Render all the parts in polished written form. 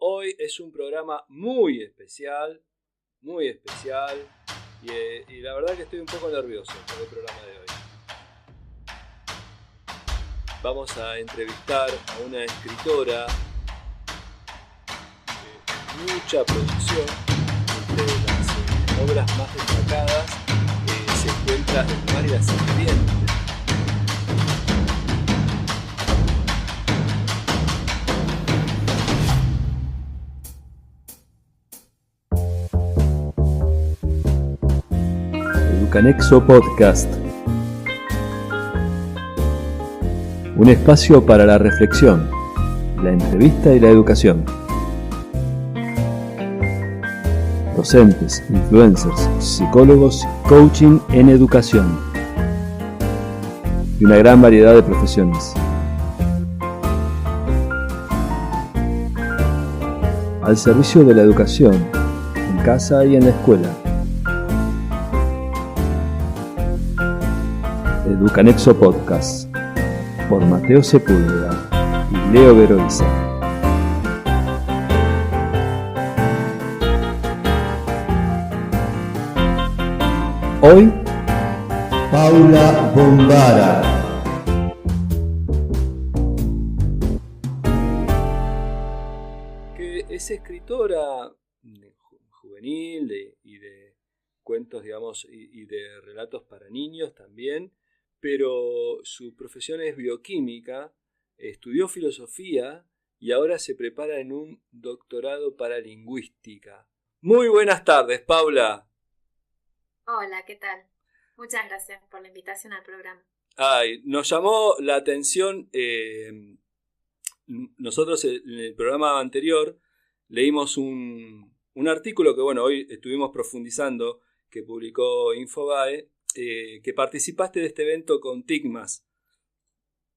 Hoy es un programa muy especial y la verdad que estoy un poco nervioso por el programa de hoy. Vamos a entrevistar a una escritora de mucha producción. Entre las obras más destacadas se encuentra El mar y la serpiente. Educanexo Podcast. Un espacio para la reflexión, la entrevista y la educación. Docentes, influencers, psicólogos, coaching en educación. Y una gran variedad de profesiones. Al servicio de la educación, en casa y en la escuela. Educanexo Podcast, por Mateo Sepúlveda y Leo Veroiza. Hoy, Paula Bombara. Que es escritora juvenil y de cuentos, digamos, y de relatos para niños también. Pero su profesión es bioquímica, estudió filosofía y ahora se prepara en un doctorado para lingüística. Muy buenas tardes, Paula. Hola, ¿qué tal? Muchas gracias por la invitación al programa. Nos llamó la atención, nosotros en el programa anterior leímos un artículo que hoy estuvimos profundizando, que publicó Infobae, que participaste de este evento con TICMAS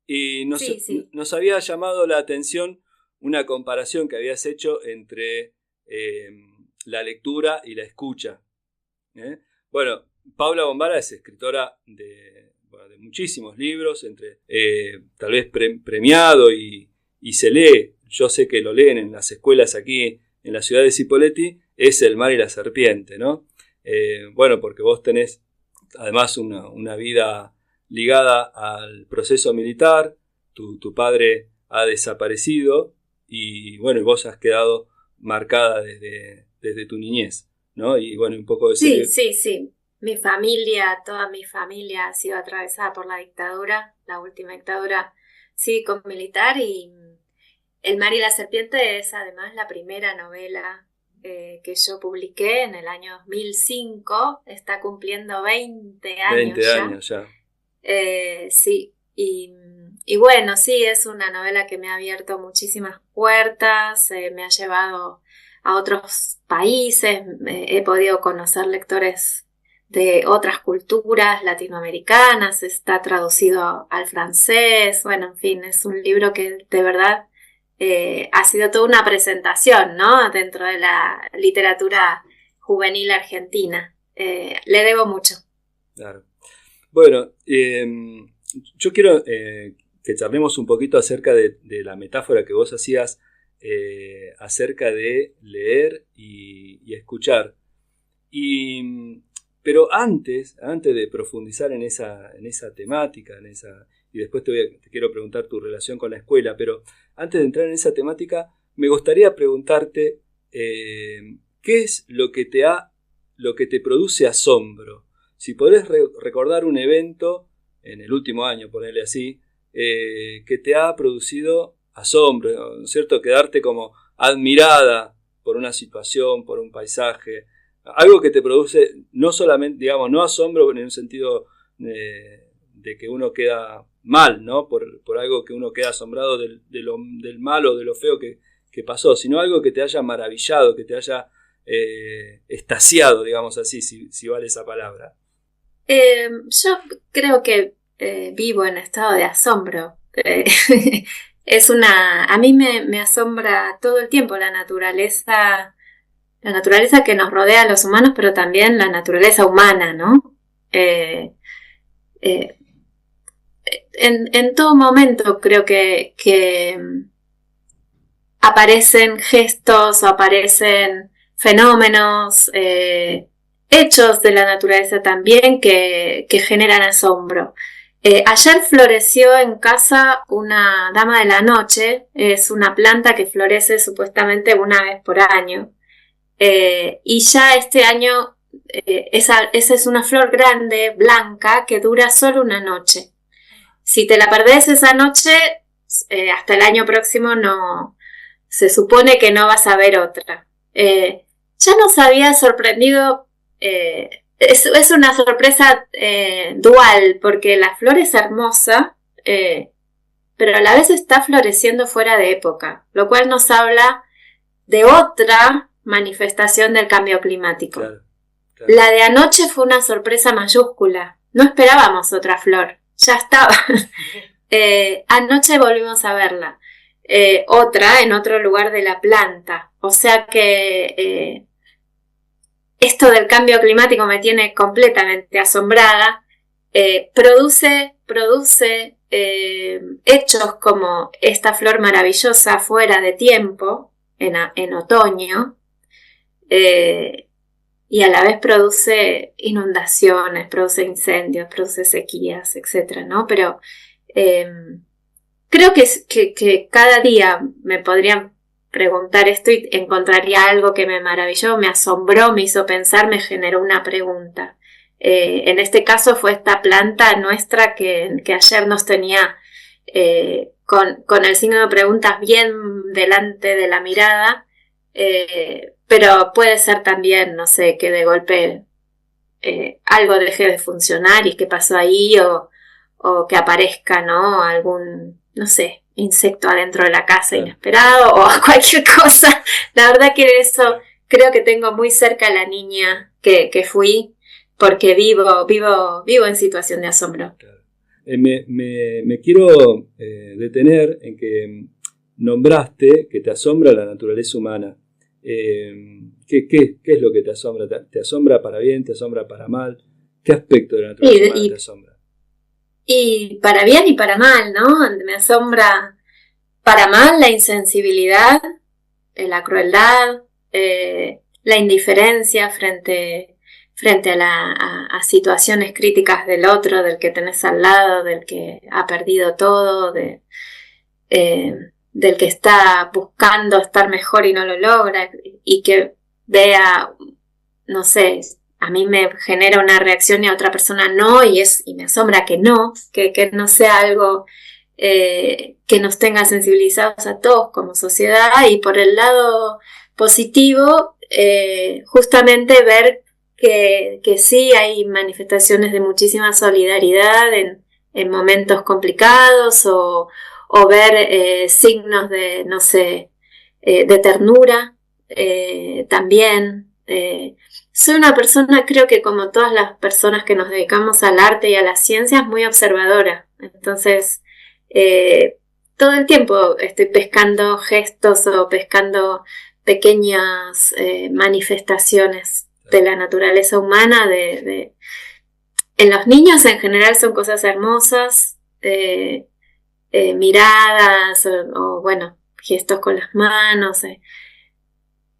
y nos había llamado la atención una comparación que habías hecho entre la lectura y la escucha. Paula Bombara es escritora de muchísimos libros, entre tal vez premiado y se lee, yo sé que lo leen en las escuelas aquí en la ciudad de Cipolletti, es El mar y la serpiente, ¿no? Porque vos tenés además una vida ligada al proceso militar, tu padre ha desaparecido y vos has quedado marcada desde tu niñez, ¿no? Y un poco de Sí. Toda mi familia ha sido atravesada por la dictadura, la última dictadura cívico-militar, y El mar y la serpiente es además la primera novela que yo publiqué en el año 2005, está cumpliendo 20 años ya. Sí, y sí, es una novela que me ha abierto muchísimas puertas, me ha llevado a otros países, he podido conocer lectores de otras culturas latinoamericanas, está traducido al francés, en fin, es un libro que de verdad ha sido toda una presentación, ¿no? Dentro de la literatura juvenil argentina. Le debo mucho. Claro. Yo quiero que charlemos un poquito acerca de la metáfora que vos hacías acerca de leer y escuchar. Pero antes de profundizar en esa temática, y después te quiero preguntar tu relación con la escuela, pero antes de entrar en esa temática, me gustaría preguntarte ¿qué es lo que te produce asombro? Si podés recordar un evento en el último año, ponerle así, que te ha producido asombro, ¿no es cierto? Quedarte como admirada por una situación, por un paisaje, algo que te produce no solamente, digamos, no asombro en un sentido de que uno queda mal, ¿no? Por algo que uno queda asombrado del mal o de lo feo que pasó, sino algo que te haya maravillado, que te haya extasiado, digamos así, si vale esa palabra. Yo creo que vivo en estado de asombro. A mí me asombra todo el tiempo la naturaleza que nos rodea a los humanos, pero también la naturaleza humana, ¿no? En todo momento creo que aparecen gestos o aparecen fenómenos, hechos de la naturaleza también que generan asombro. Ayer floreció en casa una dama de la noche, es una planta que florece supuestamente una vez por año, y ya este año esa es una flor grande, blanca, que dura solo una noche. Si te la perdés esa noche, hasta el año próximo no, se supone que no vas a ver otra. Ya nos había sorprendido, es una sorpresa dual, porque la flor es hermosa, pero a la vez está floreciendo fuera de época, lo cual nos habla de otra manifestación del cambio climático. Claro. La de anoche fue una sorpresa mayúscula, no esperábamos otra flor, ya estaba. Anoche volvimos a verla, otra en otro lugar de la planta, o sea que esto del cambio climático me tiene completamente asombrada. Produce hechos como esta flor maravillosa fuera de tiempo, en otoño, y a la vez produce inundaciones, produce incendios, produce sequías, etcétera, ¿no? Pero creo que cada día me podrían preguntar esto y encontraría algo que me maravilló, me asombró, me hizo pensar, me generó una pregunta. En este caso fue esta planta nuestra que ayer nos tenía con el signo de preguntas bien delante de la mirada, pero puede ser también, no sé, que de golpe algo deje de funcionar y qué pasó ahí, o que aparezca, ¿no? Algún, no sé, insecto adentro de la casa inesperado, o cualquier cosa. La verdad que eso creo que tengo muy cerca a la niña que fui, porque vivo en situación de asombro. Claro. Me quiero detener en que nombraste que te asombra la naturaleza humana. ¿Qué es lo que te asombra? ¿Te asombra para bien? ¿Te asombra para mal? ¿Qué aspecto de la naturaleza humana te asombra? Y para bien y para mal, ¿no? Me asombra para mal la insensibilidad, la crueldad, la indiferencia frente a situaciones críticas del otro, del que tenés al lado, del que ha perdido todo, del que está buscando estar mejor y no lo logra, y que vea, no sé, a mí me genera una reacción y a otra persona no, y me asombra que no sea algo que nos tenga sensibilizados a todos como sociedad. Y por el lado positivo, justamente ver que sí hay manifestaciones de muchísima solidaridad en momentos complicados, o ver signos de, no sé, de ternura también. Soy una persona, creo que como todas las personas que nos dedicamos al arte y a las ciencias, muy observadora. Entonces, todo el tiempo estoy pescando gestos o pescando pequeñas manifestaciones de la naturaleza humana. En los niños en general son cosas hermosas, miradas o bueno, gestos con las manos,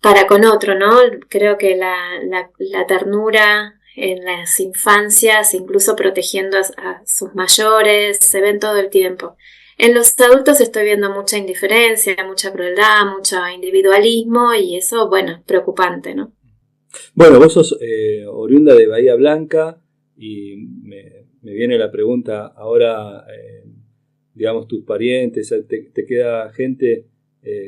para con otro, ¿no? Creo que la ternura en las infancias, incluso protegiendo a sus mayores, se ven todo el tiempo. En los adultos estoy viendo mucha indiferencia, mucha crueldad, mucho individualismo, y eso, bueno, preocupante, ¿no? Bueno, vos sos oriunda de Bahía Blanca, y me viene la pregunta ahora, digamos, tus parientes, ¿te queda gente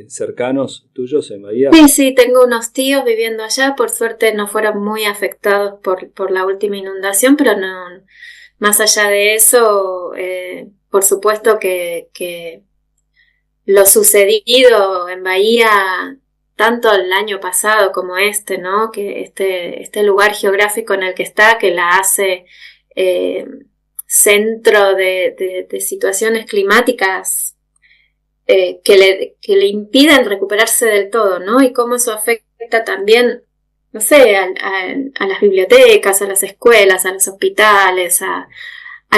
cercanos tuyos en Bahía? Sí, tengo unos tíos viviendo allá, por suerte no fueron muy afectados por la última inundación, pero no, más allá de eso, por supuesto que lo sucedido en Bahía, tanto el año pasado como ¿no? Que este lugar geográfico en el que está, que la hace centro de situaciones climáticas que le impiden recuperarse del todo, ¿no? Y cómo eso afecta también, no sé, a las bibliotecas, a las escuelas, a los hospitales, a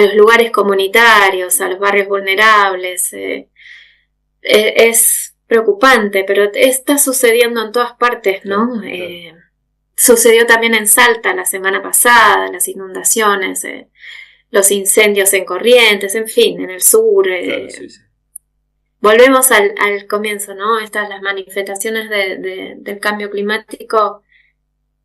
los lugares comunitarios, a los barrios vulnerables. Es preocupante, pero está sucediendo en todas partes, ¿no? Claro. Sucedió también en Salta la semana pasada, las inundaciones, los incendios en Corrientes, en fin, en el sur. Claro, sí. Volvemos al comienzo, ¿no? Las manifestaciones del cambio climático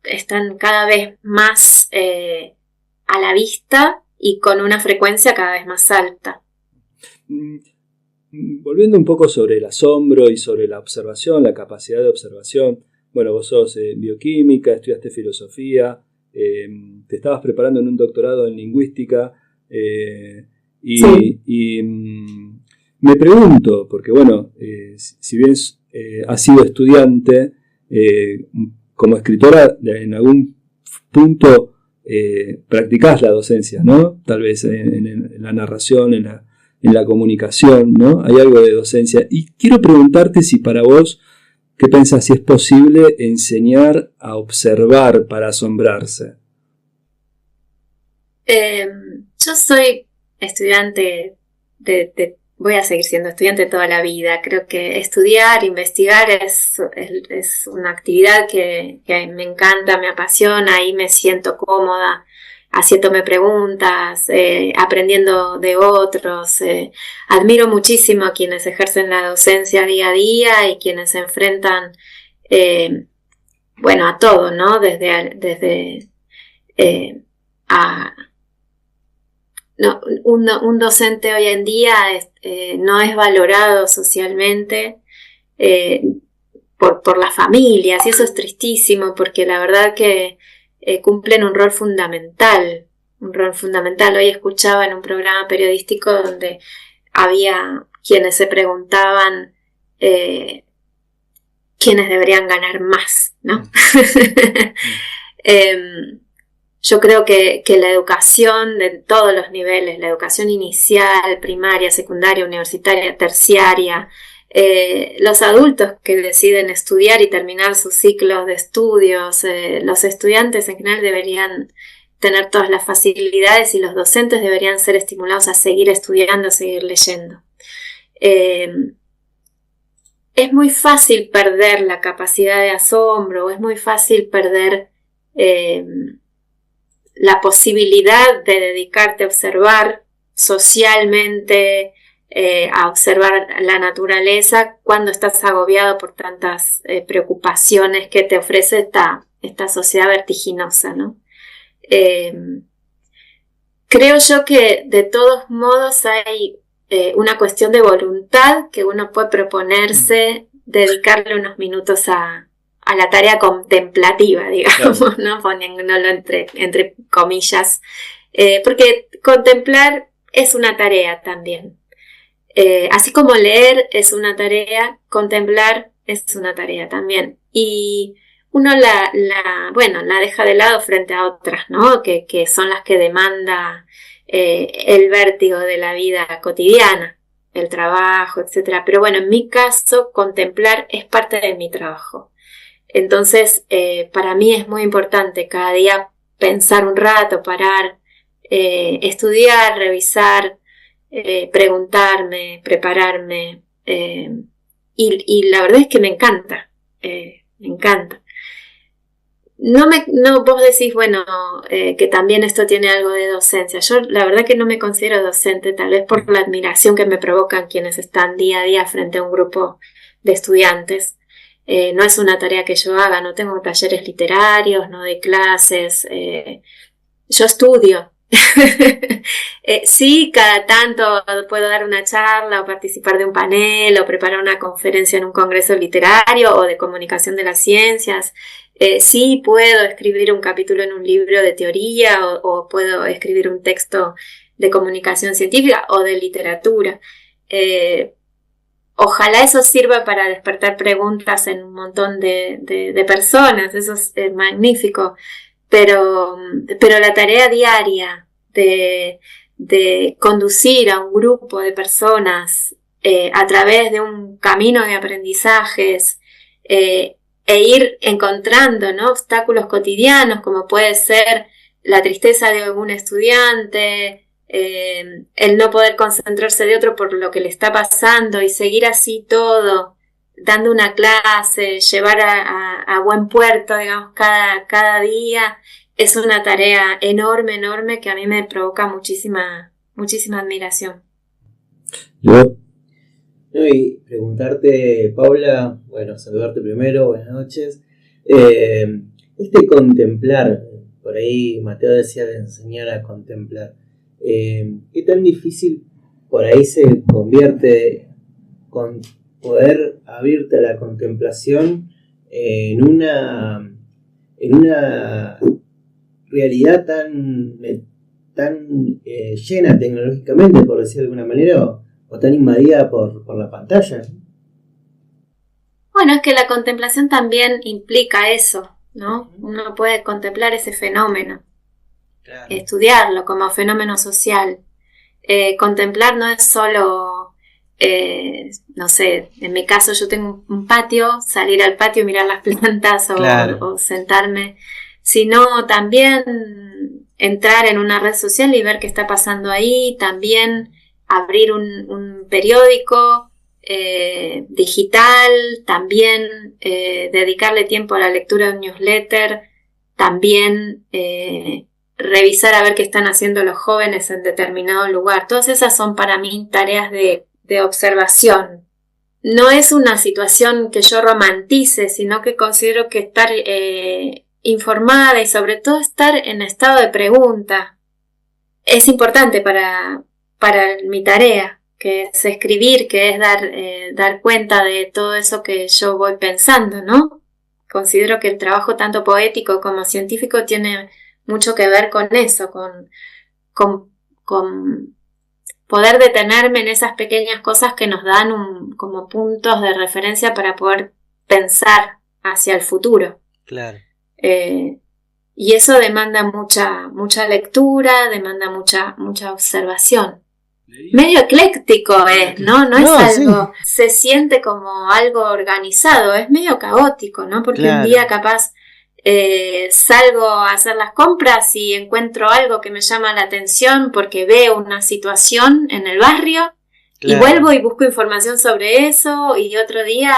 están cada vez más a la vista y con una frecuencia cada vez más alta. Volviendo un poco sobre el asombro y sobre la observación, la capacidad de observación. Bueno, vos sos bioquímica, estudiaste filosofía, te estabas preparando en un doctorado en lingüística sí. y me pregunto, porque bueno, si bien has sido estudiante, como escritora en algún punto practicás la docencia, ¿no? Tal vez en la narración, en la comunicación, ¿no? Hay algo de docencia. Y quiero preguntarte si para vos, ¿qué pensás si es posible enseñar a observar para asombrarse? Yo soy estudiante voy a seguir siendo estudiante toda la vida. Creo que estudiar, investigar es una actividad que me encanta, me apasiona, ahí me siento cómoda, haciéndome preguntas, aprendiendo de otros. Admiro muchísimo a quienes ejercen la docencia día a día y quienes se enfrentan, a todo, ¿no? Un docente hoy en día no es valorado socialmente por las familias, y eso es tristísimo porque la verdad que cumplen un rol fundamental. Hoy escuchaba en un programa periodístico donde había quienes se preguntaban quiénes deberían ganar más, ¿no? Yo creo que la educación de todos los niveles, la educación inicial, primaria, secundaria, universitaria, terciaria, los adultos que deciden estudiar y terminar sus ciclos de estudios, los estudiantes en general deberían tener todas las facilidades y los docentes deberían ser estimulados a seguir estudiando, a seguir leyendo. Es muy fácil perder la capacidad de asombro, es muy fácil perder la posibilidad de dedicarte a observar socialmente, a observar la naturaleza cuando estás agobiado por tantas preocupaciones que te ofrece esta sociedad vertiginosa, ¿no? Creo yo que de todos modos hay una cuestión de voluntad que uno puede proponerse, dedicarle unos minutos a la tarea contemplativa, digamos, claro, ¿no? Poniéndolo entre comillas, porque contemplar es una tarea también. Así como leer es una tarea, contemplar es una tarea también. Y uno la deja de lado frente a otras, ¿no? Que son las que demanda el vértigo de la vida cotidiana, el trabajo, etc. Pero bueno, en mi caso, contemplar es parte de mi trabajo. Entonces, para mí es muy importante cada día pensar un rato, parar, estudiar, revisar, preguntarme, prepararme, y la verdad es que me encanta, me encanta. Vos decís, que también esto tiene algo de docencia. Yo la verdad que no me considero docente, tal vez por la admiración que me provocan quienes están día a día frente a un grupo de estudiantes. No es una tarea que yo haga, no tengo talleres literarios, no doy clases, yo estudio. Sí, cada tanto puedo dar una charla o participar de un panel o preparar una conferencia en un congreso literario o de comunicación de las ciencias. Sí, puedo escribir un capítulo en un libro de teoría o puedo escribir un texto de comunicación científica o de literatura. Ojalá eso sirva para despertar preguntas en un montón de personas, eso es magnífico. Pero la tarea diaria de conducir a un grupo de personas a través de un camino de aprendizajes e ir encontrando, ¿no?, obstáculos cotidianos como puede ser la tristeza de algún estudiante, el no poder concentrarse de otro por lo que le está pasando y seguir así todo dando una clase, llevar a buen puerto, digamos, cada día, es una tarea enorme que a mí me provoca muchísima admiración. No, y preguntarte, Paula, bueno, saludarte primero, buenas noches. Contemplar, por ahí Mateo decía de enseñar a contemplar, ¿qué tan difícil por ahí se convierte con poder abrirte a la contemplación en una realidad tan llena tecnológicamente, por decir de alguna manera, o tan invadida por la pantalla? Bueno, es que la contemplación también implica eso, ¿no? Uno puede contemplar ese fenómeno, claro, estudiarlo como fenómeno social. Contemplar no es solo, no sé, en mi caso yo tengo un patio, salir al patio y mirar las plantas claro, o sentarme, sino también entrar en una red social y ver qué está pasando ahí, también abrir un periódico digital, también dedicarle tiempo a la lectura de un newsletter, también revisar a ver qué están haciendo los jóvenes en determinado lugar. Todas esas son para mí tareas de observación. No es una situación que yo romantice, sino que considero que estar informada y sobre todo estar en estado de pregunta es importante para mi tarea, que es escribir, que es dar cuenta de todo eso que yo voy pensando, ¿no? Considero que el trabajo tanto poético como científico tiene mucho que ver con eso, con poder detenerme en esas pequeñas cosas que nos dan como puntos de referencia para poder pensar hacia el futuro. Claro. Y eso demanda mucha lectura, demanda mucha observación. Medio ecléctico es, ¿no? No es algo, sí, se siente como algo organizado, es medio caótico, ¿no? Porque claro, un día capaz salgo a hacer las compras y encuentro algo que me llama la atención porque veo una situación en el barrio, claro, y vuelvo y busco información sobre eso, y otro día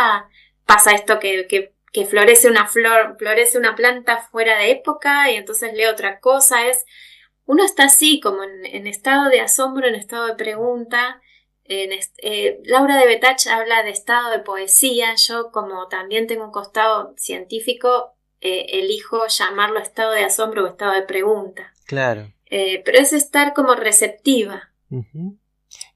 pasa esto que florece una planta fuera de época y entonces leo otra cosa. Uno está así como en estado de asombro, en estado de pregunta. Laura de Betach habla de estado de poesía. Yo, como también tengo un costado científico, elijo llamarlo estado de asombro o estado de pregunta. Claro. Pero es estar como receptiva. Uh-huh.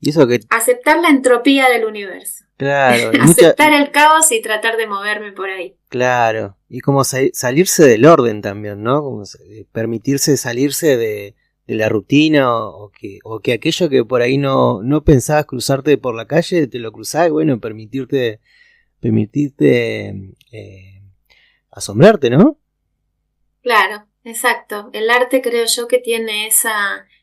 ¿Y eso que... Aceptar la entropía del universo. Claro. Aceptar el caos y tratar de moverme por ahí. Claro. Y como salirse del orden también, ¿no? Como permitirse salirse de la rutina o que aquello que por ahí no pensabas cruzarte por la calle, te lo cruzás, y bueno, permitirte asombrarte, ¿no? Claro, exacto. El arte creo yo que tiene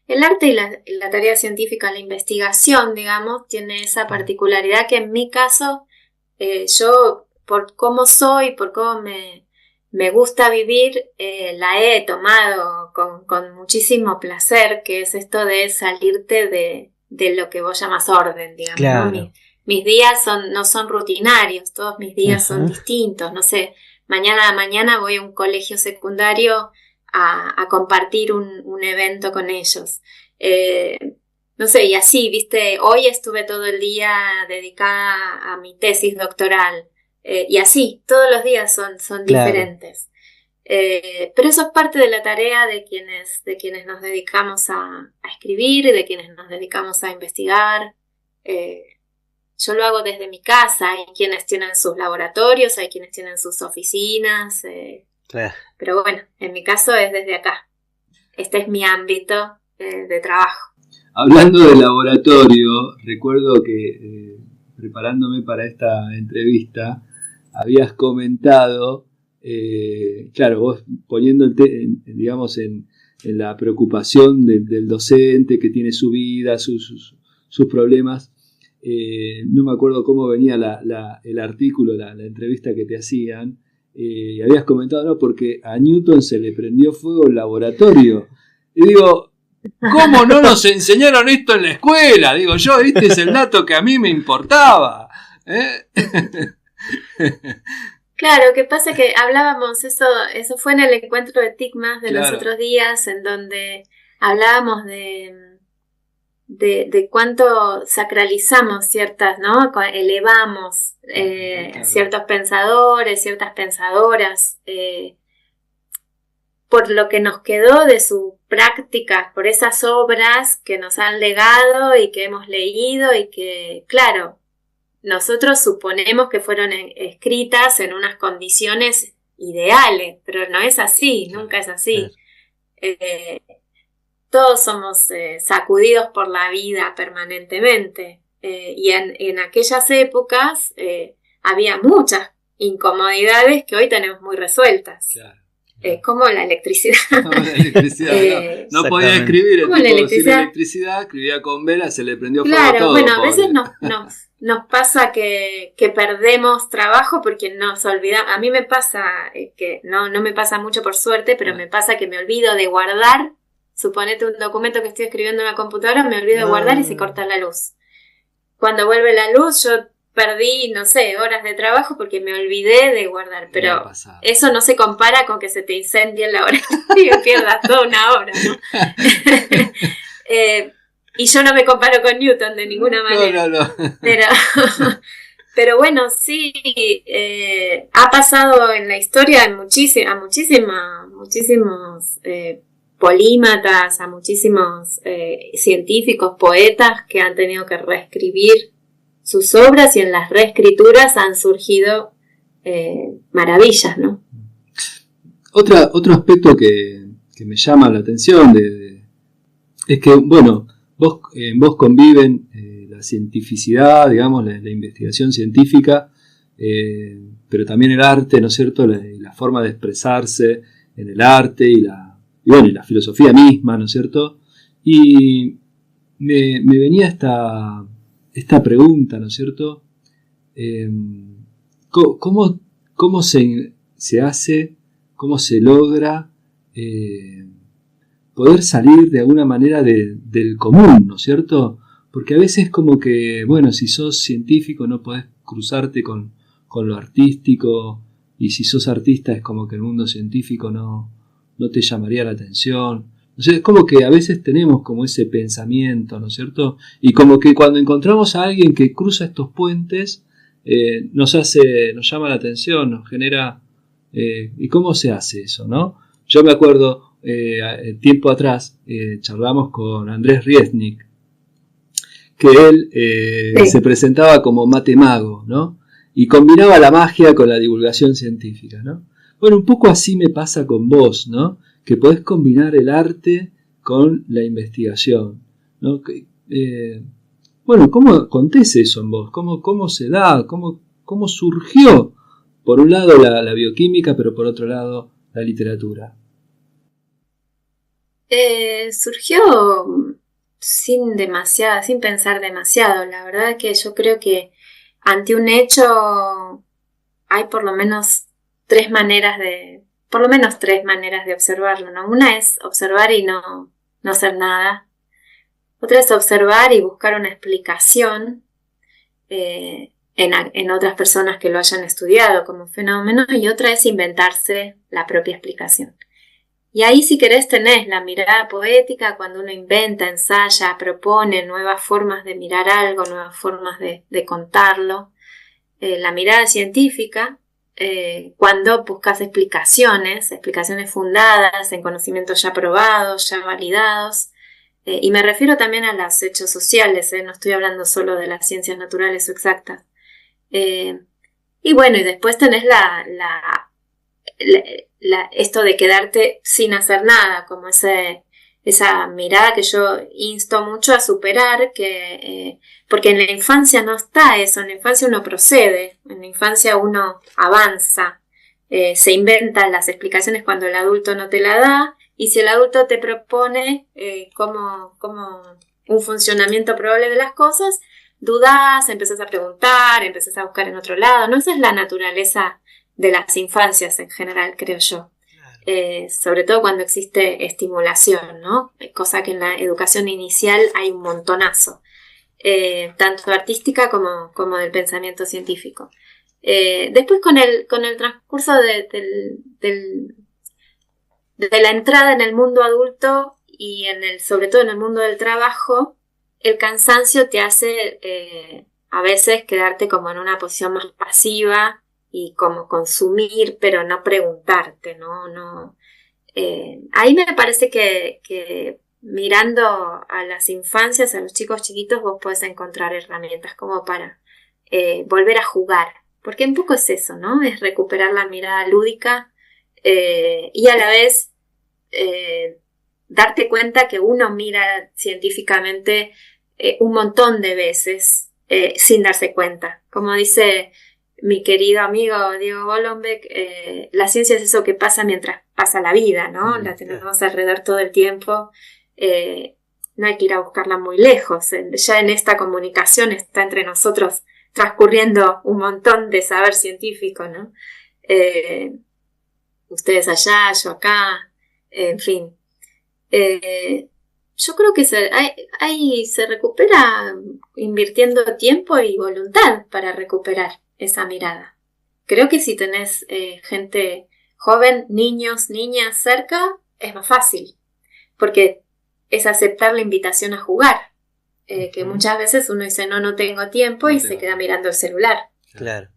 el arte y la tarea científica, la investigación, digamos, tiene esa particularidad que en mi caso, yo por cómo soy, por cómo me gusta vivir, la he tomado con muchísimo placer, que es esto de salirte de lo que vos llamas orden, digamos, claro, ¿no? Mis días no son rutinarios, todos mis días son distintos, no sé, mañana voy a un colegio secundario a compartir un evento con ellos. No sé, y así, viste, hoy estuve todo el día dedicada a mi tesis doctoral, y así, todos los días son claro, diferentes. Pero eso es parte de la tarea de quienes nos dedicamos a escribir y de quienes nos dedicamos a investigar. Yo lo hago desde mi casa, hay quienes tienen sus laboratorios, hay quienes tienen sus oficinas, claro, pero bueno, en mi caso es desde acá. Este es mi ámbito de trabajo. Hablando de laboratorio, recuerdo que preparándome para esta entrevista, habías comentado, claro, vos poniendo digamos en la preocupación del docente que tiene su vida, sus problemas. No me acuerdo cómo venía el artículo, la entrevista que te hacían, y habías comentado, no, porque a Newton se le prendió fuego el laboratorio. Y digo, ¿cómo no nos enseñaron esto en la escuela? Digo yo, este es el dato que a mí me importaba. Claro, que pasa que hablábamos, eso fue en el encuentro de TICMAS de los otros días, en donde hablábamos de cuánto sacralizamos ciertas, ¿no? Elevamos ciertos pensadores, ciertas pensadoras, por lo que nos quedó de sus prácticas, por esas obras que nos han legado y que hemos leído y que, claro, nosotros suponemos que fueron escritas en unas condiciones ideales, pero no es así, nunca es así. Todos somos sacudidos por la vida permanentemente, y en aquellas épocas había muchas incomodidades que hoy tenemos muy resueltas. Claro. Como la electricidad. No podía escribir, el tipo sin electricidad, escribía con vela, se le prendió fuego todo. Claro, bueno, a veces nos pasa que perdemos trabajo porque nos olvidamos. A mí me pasa que no me pasa mucho por suerte, pero me pasa que me olvido de guardar. Suponete un documento que estoy escribiendo en una computadora, me olvido de guardar y se corta la luz. Cuando vuelve la luz, yo perdí, no sé, horas de trabajo porque me olvidé de guardar, pero eso no se compara con que se te incendie en la hora y pierdas toda una hora, ¿no? Y yo no me comparo con Newton de ninguna manera. No. Pero bueno, sí, ha pasado en la historia a muchísimos polímatas, a muchísimos científicos, poetas que han tenido que reescribir sus obras, y en las reescrituras han surgido maravillas, ¿no? Otro aspecto que me llama la atención es que, bueno, en vos conviven la cientificidad, digamos, la investigación científica, pero también el arte, ¿no es cierto?, la forma de expresarse en el arte y la filosofía misma, ¿no es cierto? Y me venía esta pregunta, ¿no es cierto? ¿Cómo se hace, cómo se logra poder salir de alguna manera del común, ¿no es cierto? Porque a veces como que, bueno, si sos científico no podés cruzarte con lo artístico, y si sos artista es como que el mundo científico no te llamaría la atención. O sea, es como que a veces tenemos como ese pensamiento, ¿no es cierto? Y como que cuando encontramos a alguien que cruza estos puentes, nos llama la atención, nos genera... ¿Y cómo se hace eso, no? Yo me acuerdo, tiempo atrás, charlamos con Andrés Riesnik, que él se presentaba como matemago, ¿no? Y combinaba la magia con la divulgación científica, ¿no? Bueno, un poco así me pasa con vos, ¿no? Que podés combinar el arte con la investigación, ¿no? Bueno, ¿cómo acontece eso en vos? ¿Cómo se da? ¿Cómo surgió? Por un lado la bioquímica, pero por otro lado la literatura. Surgió sin pensar demasiado. La verdad es que yo creo que ante un hecho hay por lo menos tres maneras de observarlo, ¿no? Una es observar y no hacer nada. Otra es observar y buscar una explicación en otras personas que lo hayan estudiado como fenómeno, y otra es inventarse la propia explicación. Y ahí, si querés, tenés la mirada poética, cuando uno inventa, ensaya, propone nuevas formas de mirar algo, nuevas formas de contarlo. La mirada científica, cuando buscas explicaciones fundadas en conocimientos ya probados, ya validados. Y me refiero también a los hechos sociales, no estoy hablando solo de las ciencias naturales o exactas. Y bueno, y después tenés esto de quedarte sin hacer nada, como esa mirada que yo insto mucho a superar, porque en la infancia no está eso, en la infancia uno procede, en la infancia uno avanza, se inventan las explicaciones cuando el adulto no te la da, y si el adulto te propone como un funcionamiento probable de las cosas, dudás, empezás a preguntar, empezás a buscar en otro lado, ¿no? Esa es la naturaleza de las infancias en general, creo yo. Sobre todo cuando existe estimulación, ¿no? Cosa que en la educación inicial hay un montonazo, tanto artística como del pensamiento científico. Después con el transcurso de la entrada en el mundo adulto y sobre todo en el mundo del trabajo, el cansancio te hace a veces quedarte como en una posición más pasiva y como consumir, pero no preguntarte, ¿no? Ahí me parece que mirando a las infancias, a los chicos chiquitos, vos podés encontrar herramientas como para volver a jugar, porque un poco es eso, ¿no? Es recuperar la mirada lúdica y a la vez darte cuenta que uno mira científicamente un montón de veces sin darse cuenta. Como dice mi querido amigo Diego Golombek, la ciencia es eso que pasa mientras pasa la vida, ¿no? La tenemos alrededor todo el tiempo. No hay que ir a buscarla muy lejos. Ya en esta comunicación está entre nosotros transcurriendo un montón de saber científico, ¿no? Ustedes allá, yo acá, en fin. Yo creo que se recupera invirtiendo tiempo y voluntad para recuperar esa mirada. Creo que si tenés gente joven, niños, niñas cerca, es más fácil, porque es aceptar la invitación a jugar, que muchas veces uno dice no tengo tiempo y se queda mirando el celular. Claro.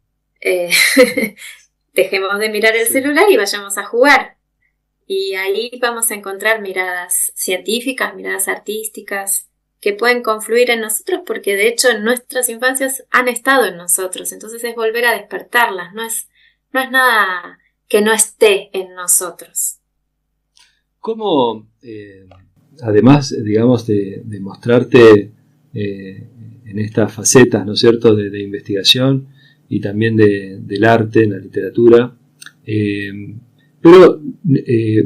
Dejemos de mirar el celular y vayamos a jugar. Y ahí vamos a encontrar miradas científicas, miradas artísticas, que pueden confluir en nosotros porque de hecho nuestras infancias han estado en nosotros. Entonces es volver a despertarlas, no es nada que no esté en nosotros. ¿Cómo, además, digamos, de mostrarte en estas facetas, ¿no es cierto?, de investigación y también del arte, en la literatura, pero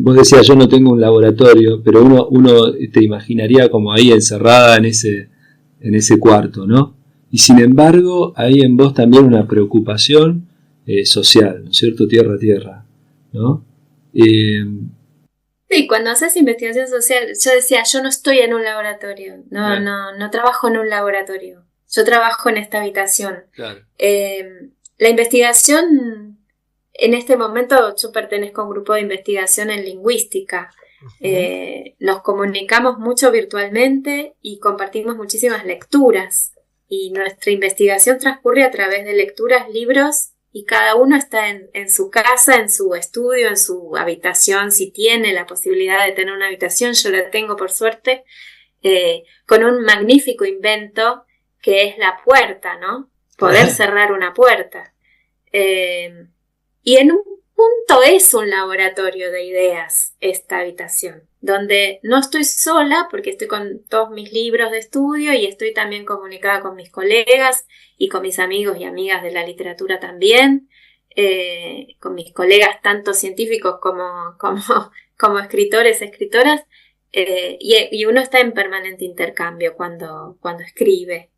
vos decías, yo no tengo un laboratorio, pero uno te imaginaría como ahí encerrada en ese cuarto, ¿no? Y sin embargo, hay en vos también una preocupación social, ¿no es cierto?, tierra a tierra, ¿no? Sí, cuando haces investigación social, yo decía, yo no estoy en un laboratorio, no trabajo en un laboratorio, yo trabajo en esta habitación. Claro. La investigación, en este momento yo pertenezco a un grupo de investigación en lingüística. Nos comunicamos mucho virtualmente y compartimos muchísimas lecturas. Y nuestra investigación transcurre a través de lecturas, libros, y cada uno está en su casa, en su estudio, en su habitación, si tiene la posibilidad de tener una habitación, yo la tengo por suerte, con un magnífico invento que es la puerta, ¿no? Poder cerrar una puerta. Y en un punto es un laboratorio de ideas esta habitación, donde no estoy sola porque estoy con todos mis libros de estudio y estoy también comunicada con mis colegas y con mis amigos y amigas de la literatura también, con mis colegas tanto científicos como escritores, escritoras, y uno está en permanente intercambio cuando escribe.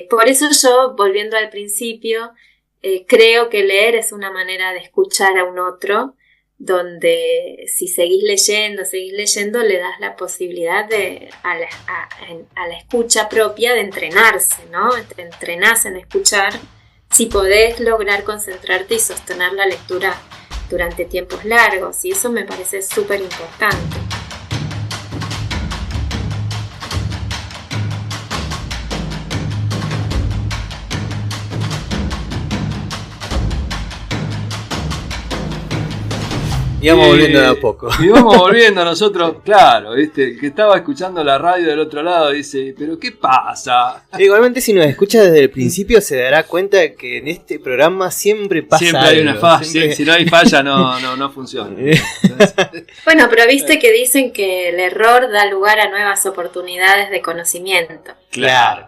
Por eso yo, volviendo al principio, creo que leer es una manera de escuchar a un otro, donde si seguís leyendo, le das la posibilidad a la escucha propia de entrenarse, ¿no? Te entrenás en escuchar, si podés lograr concentrarte y sostener la lectura durante tiempos largos, y eso me parece súper importante. Y vamos volviendo de a poco. Y vamos volviendo nosotros, claro, ¿viste? El que estaba escuchando la radio del otro lado dice, ¿pero qué pasa? Igualmente, si nos escucha desde el principio, se dará cuenta que en este programa siempre pasa siempre algo. Hay una falla, siempre... si no hay falla no funciona. Bueno, pero viste que dicen que el error da lugar a nuevas oportunidades de conocimiento. Claro.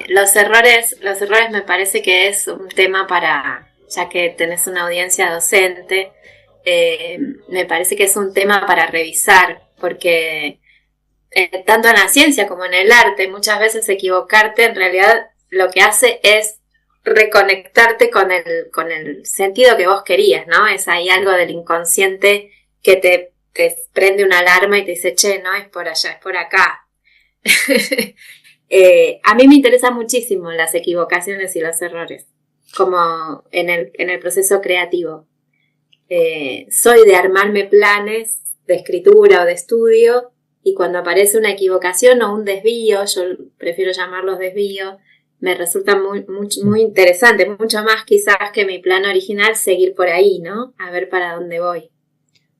Los errores me parece que es un tema ya que tenés una audiencia docente, me parece que es un tema para revisar, porque tanto en la ciencia como en el arte, muchas veces equivocarte en realidad lo que hace es reconectarte con el sentido que vos querías, ¿no? Es ahí algo del inconsciente que te prende una alarma y te dice, che, no es por allá, es por acá. A mí me interesan muchísimo las equivocaciones y los errores. como en el proceso creativo. Soy de armarme planes de escritura o de estudio, y cuando aparece una equivocación o un desvío, yo prefiero llamarlos desvíos, me resulta muy interesante, mucho más quizás que mi plan original, seguir por ahí, ¿no? A ver para dónde voy.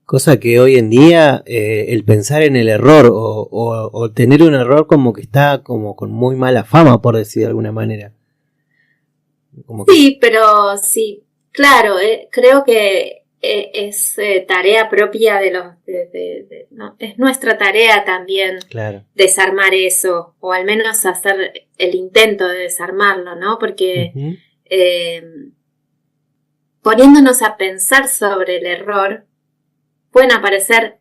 Cosa que hoy en día el pensar en el error o tener un error como que está como con muy mala fama, por decir de alguna manera. Sí, pero sí, claro, creo que es tarea propia de los... ¿no? Es nuestra tarea también, claro, desarmar eso, o al menos hacer el intento de desarmarlo, ¿no? Porque poniéndonos a pensar sobre el error, pueden aparecer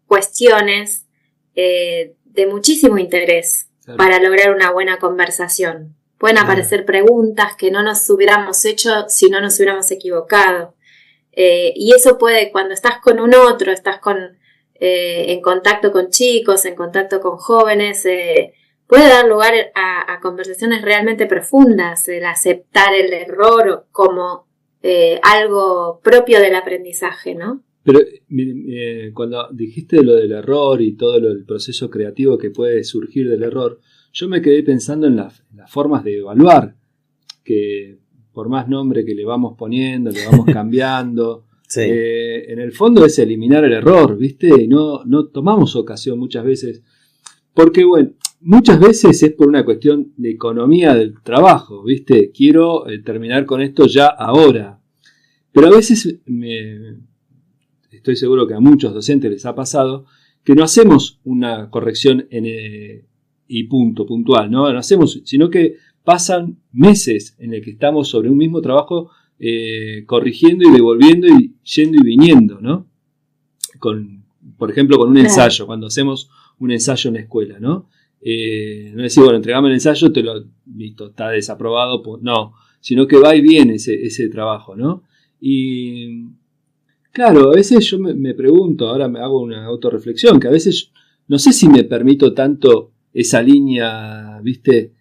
cuestiones de muchísimo interés, claro, para lograr una buena conversación. Pueden aparecer preguntas que no nos hubiéramos hecho si no nos hubiéramos equivocado. Y eso puede, cuando estás con un otro, estás en contacto con chicos, en contacto con jóvenes, puede dar lugar a conversaciones realmente profundas, el aceptar el error como algo propio del aprendizaje, ¿no? Pero cuando dijiste lo del error y todo el proceso creativo que puede surgir del error, yo me quedé pensando en las formas de evaluar, que por más nombre que le vamos poniendo, le vamos cambiando, sí, en el fondo es eliminar el error, ¿viste? Y no tomamos ocasión muchas veces, porque bueno, muchas veces es por una cuestión de economía del trabajo, ¿viste? Quiero terminar con esto ya ahora, pero a veces estoy seguro que a muchos docentes les ha pasado que no hacemos una corrección y punto, puntual, ¿no? No hacemos, sino que pasan meses en el que estamos sobre un mismo trabajo corrigiendo y devolviendo y yendo y viniendo, ¿no? Por ejemplo, con un ensayo, cuando hacemos un ensayo en la escuela, ¿no? No decir, bueno, entregame el ensayo, listo, está desaprobado, no, sino que va y viene ese trabajo, ¿no? Y claro, a veces yo me pregunto, ahora me hago una autorreflexión, que a veces no sé si me permito tanto esa línea, ¿viste?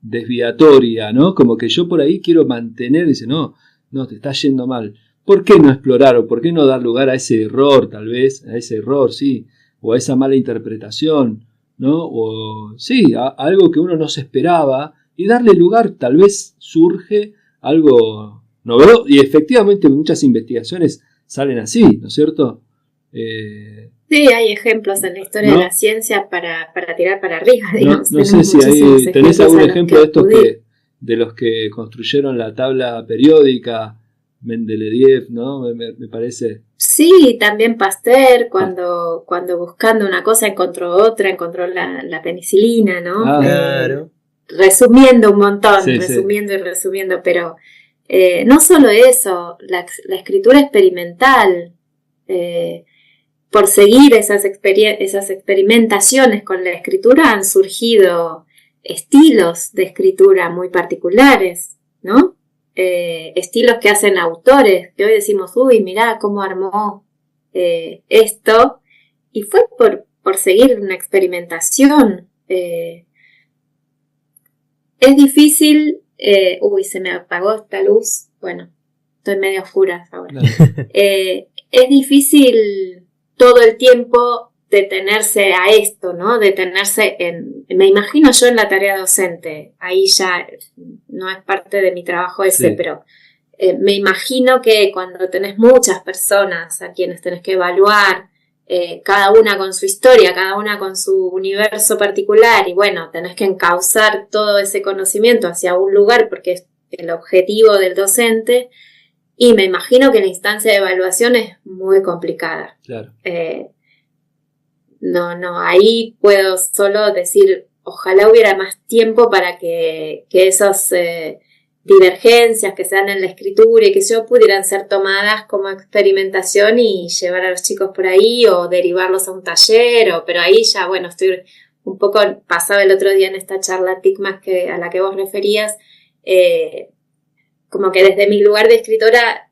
Desviatoria, ¿no? Como que yo por ahí quiero mantener, dice, no, te está yendo mal. ¿Por qué no explorar o por qué no dar lugar a ese error, tal vez, a ese error, sí, o a esa mala interpretación, ¿no? O sí, a algo que uno no se esperaba y darle lugar, tal vez surge algo novedoso, y efectivamente muchas investigaciones salen así, ¿no es cierto? Sí, hay ejemplos en la historia, ¿no?, de la ciencia para tirar para arriba, digamos. No sé si ahí tenés algún ejemplo de estos de los que construyeron la tabla periódica, Mendeleev, ¿no? Me parece. Sí, también Pasteur, cuando buscando una cosa encontró otra, encontró la penicilina, ¿no? Claro. Resumiendo un montón, sí, resumiendo, pero no solo eso, la escritura experimental, por seguir esas experimentaciones con la escritura han surgido estilos de escritura muy particulares, ¿no? Estilos que hacen autores, que hoy decimos, uy, mirá cómo armó esto, y fue por seguir una experimentación. Es difícil, se me apagó esta luz, bueno, estoy medio oscura ahora. Es difícil todo el tiempo detenerse a esto, ¿no? Detenerse me imagino yo en la tarea docente, ahí ya no es parte de mi trabajo ese, sí, pero me imagino que cuando tenés muchas personas a quienes tenés que evaluar, cada una con su historia, cada una con su universo particular, y bueno, tenés que encauzar todo ese conocimiento hacia un lugar porque es el objetivo del docente, y me imagino que la instancia de evaluación es muy complicada. Claro. Ahí puedo solo decir, ojalá hubiera más tiempo para que esas divergencias que se dan en la escritura y que yo pudieran ser tomadas como experimentación y llevar a los chicos por ahí o derivarlos a un taller, pero ahí ya, bueno, estoy un poco, pasaba el otro día en esta charla TICMAS a la que vos referías, como que desde mi lugar de escritora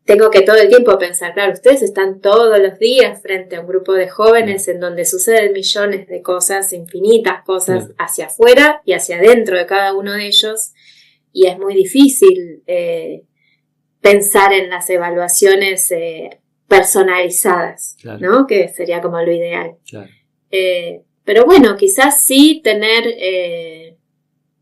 tengo que todo el tiempo pensar, claro, ustedes están todos los días frente a un grupo de jóvenes en donde suceden millones de cosas, infinitas cosas, hacia afuera y hacia adentro de cada uno de ellos, es muy difícil pensar en las evaluaciones personalizadas, claro, ¿no? Que sería como lo ideal. Claro. Pero bueno, quizás sí tener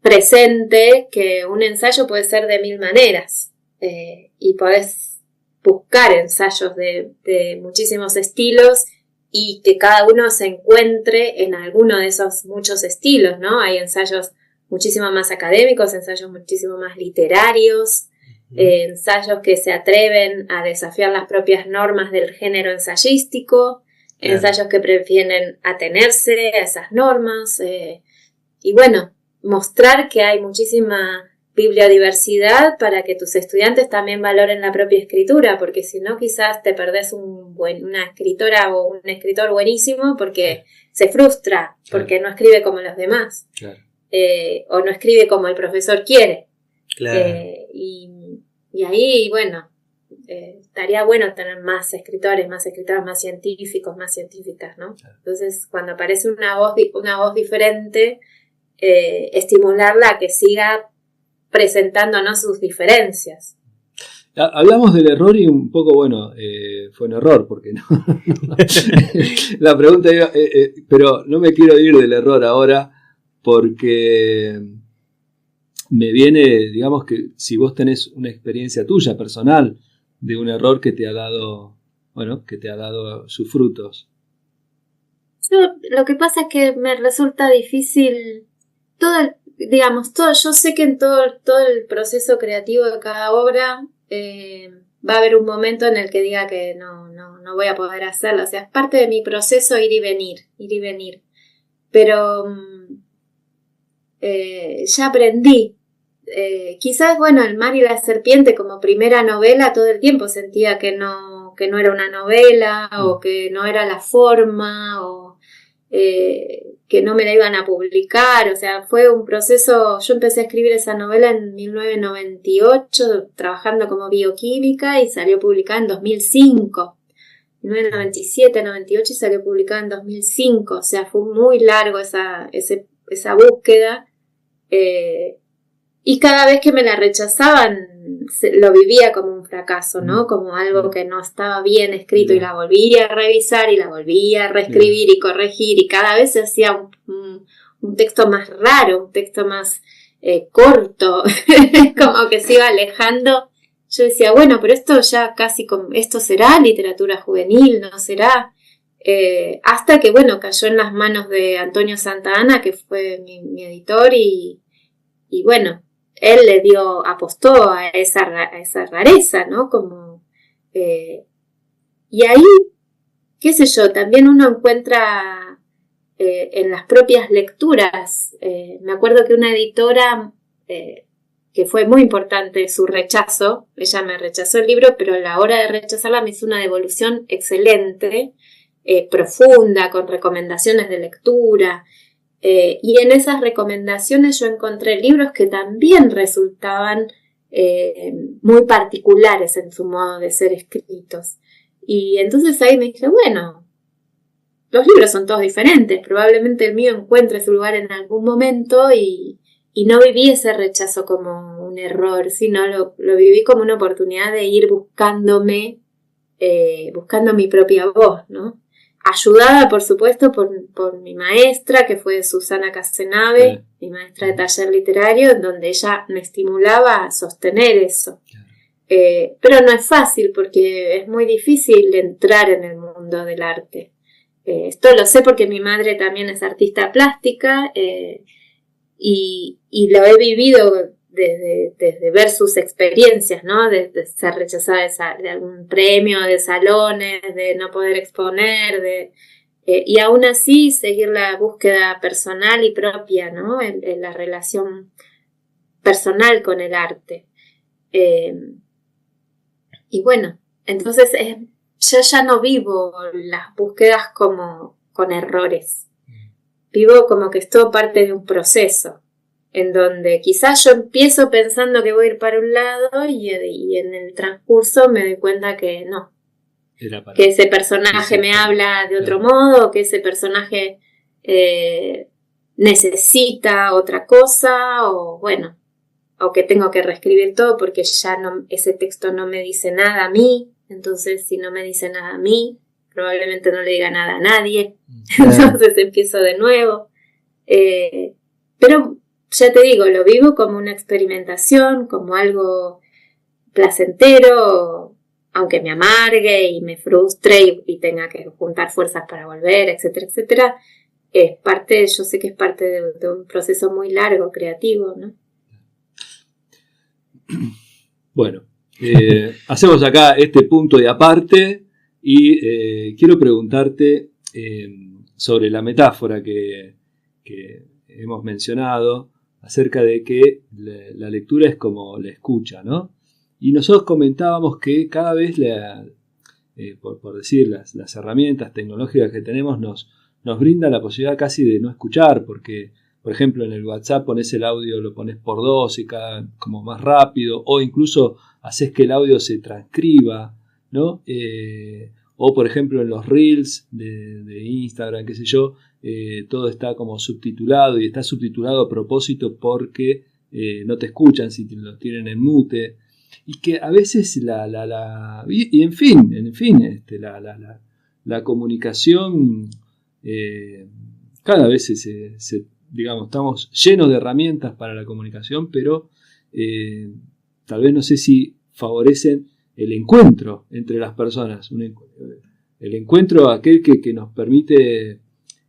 presente que un ensayo puede ser de 1000 maneras y podés buscar ensayos de muchísimos estilos y que cada uno se encuentre en alguno de esos muchos estilos, ¿no? Hay ensayos muchísimo más académicos, ensayos muchísimo más literarios, ensayos que se atreven a desafiar las propias normas del género ensayístico, claro, ensayos que prefieren atenerse a esas normas, y bueno, mostrar que hay muchísima bibliodiversidad para que tus estudiantes también valoren la propia escritura, porque si no quizás te perdés una escritora o un escritor buenísimo porque se frustra, porque no escribe como los demás, claro, o no escribe como el profesor quiere. Claro. Y ahí, bueno, estaría bueno tener más escritores, más escritoras, más científicos, más científicas, ¿no? Claro. Entonces, cuando aparece una voz diferente, estimularla a que siga presentándonos sus diferencias. Hablamos del error y un poco, bueno, fue un error, porque no. La pregunta iba, pero no me quiero ir del error ahora, porque me viene, digamos que si vos tenés una experiencia tuya personal de un error que te ha dado, bueno, que te ha dado sus frutos. Lo que pasa es que me resulta difícil yo sé que en todo el proceso creativo de cada obra va a haber un momento en el que diga que no voy a poder hacerlo, o sea, es parte de mi proceso ir y venir, pero ya aprendí. Quizás, bueno, El mar y la serpiente como primera novela todo el tiempo sentía que no era una novela o que no era la forma o que no me la iban a publicar, o sea, fue un proceso. Yo empecé a escribir esa novela en 1998 trabajando como bioquímica y salió publicada en 2005. 1997, 98 y salió publicada en 2005, o sea, fue muy largo esa búsqueda. Y cada vez que me la rechazaban, lo vivía como un fracaso, ¿no? Como algo que no estaba bien escrito y la volví a revisar y la volví a reescribir y corregir y cada vez se hacía un texto más raro, un texto más corto, como que se iba alejando. Yo decía, bueno, pero esto ya casi, esto será literatura juvenil, ¿no será? Hasta que, bueno, cayó en las manos de Antonio Santana, que fue mi editor y bueno, él apostó a esa rareza, ¿no? Como, y ahí, qué sé yo, también uno encuentra en las propias lecturas. Me acuerdo que una editora, que fue muy importante su rechazo, ella me rechazó el libro, pero a la hora de rechazarla me hizo una devolución excelente, profunda, con recomendaciones de lectura. Y en esas recomendaciones yo encontré libros que también resultaban muy particulares en su modo de ser escritos. Y entonces ahí me dije, bueno, los libros son todos diferentes, probablemente el mío encuentre su lugar en algún momento y no viví ese rechazo como un error, sino lo viví como una oportunidad de ir buscando mi propia voz, ¿no? Ayudada, por supuesto, por mi maestra, que fue Susana Casenave, mi maestra de taller literario, en donde ella me estimulaba a sostener eso. Pero no es fácil, porque es muy difícil entrar en el mundo del arte. Esto lo sé porque mi madre también es artista plástica, y lo he vivido desde ver sus experiencias, ¿no? De ser rechazada de algún premio, de salones, de no poder exponer, y aún así seguir la búsqueda personal y propia, ¿no? En la relación personal con el arte. Y bueno, entonces yo ya no vivo las búsquedas como con errores. Vivo como que es todo parte de un proceso, en donde quizás yo empiezo pensando que voy a ir para un lado y en el transcurso me doy cuenta que no. Que ese personaje me habla de otro modo, que ese personaje necesita otra cosa, o bueno, o que tengo que reescribir todo porque ya no, ese texto no me dice nada a mí. Entonces, si no me dice nada a mí, probablemente no le diga nada a nadie. Entonces empiezo de nuevo. Pero ya te digo, lo vivo como una experimentación, como algo placentero, aunque me amargue y me frustre y tenga que juntar fuerzas para volver, etcétera, etcétera. Yo sé que es parte de un proceso muy largo, creativo, ¿no? Bueno, hacemos acá este punto de aparte y quiero preguntarte sobre la metáfora que hemos mencionado acerca de que la lectura es como la escucha, ¿no? Y nosotros comentábamos que cada vez, por decir, las herramientas tecnológicas que tenemos nos brinda la posibilidad casi de no escuchar, porque, por ejemplo, en el WhatsApp pones el audio, lo pones por 2 y cada como más rápido, o incluso haces que el audio se transcriba, ¿no? O, por ejemplo, en los Reels de Instagram, qué sé yo, todo está como subtitulado y está subtitulado a propósito porque no te escuchan si lo tienen en mute. Y que a veces en fin, la comunicación cada vez digamos, estamos llenos de herramientas para la comunicación, pero tal vez no sé si favorecen el encuentro entre las personas, el encuentro aquel que nos permite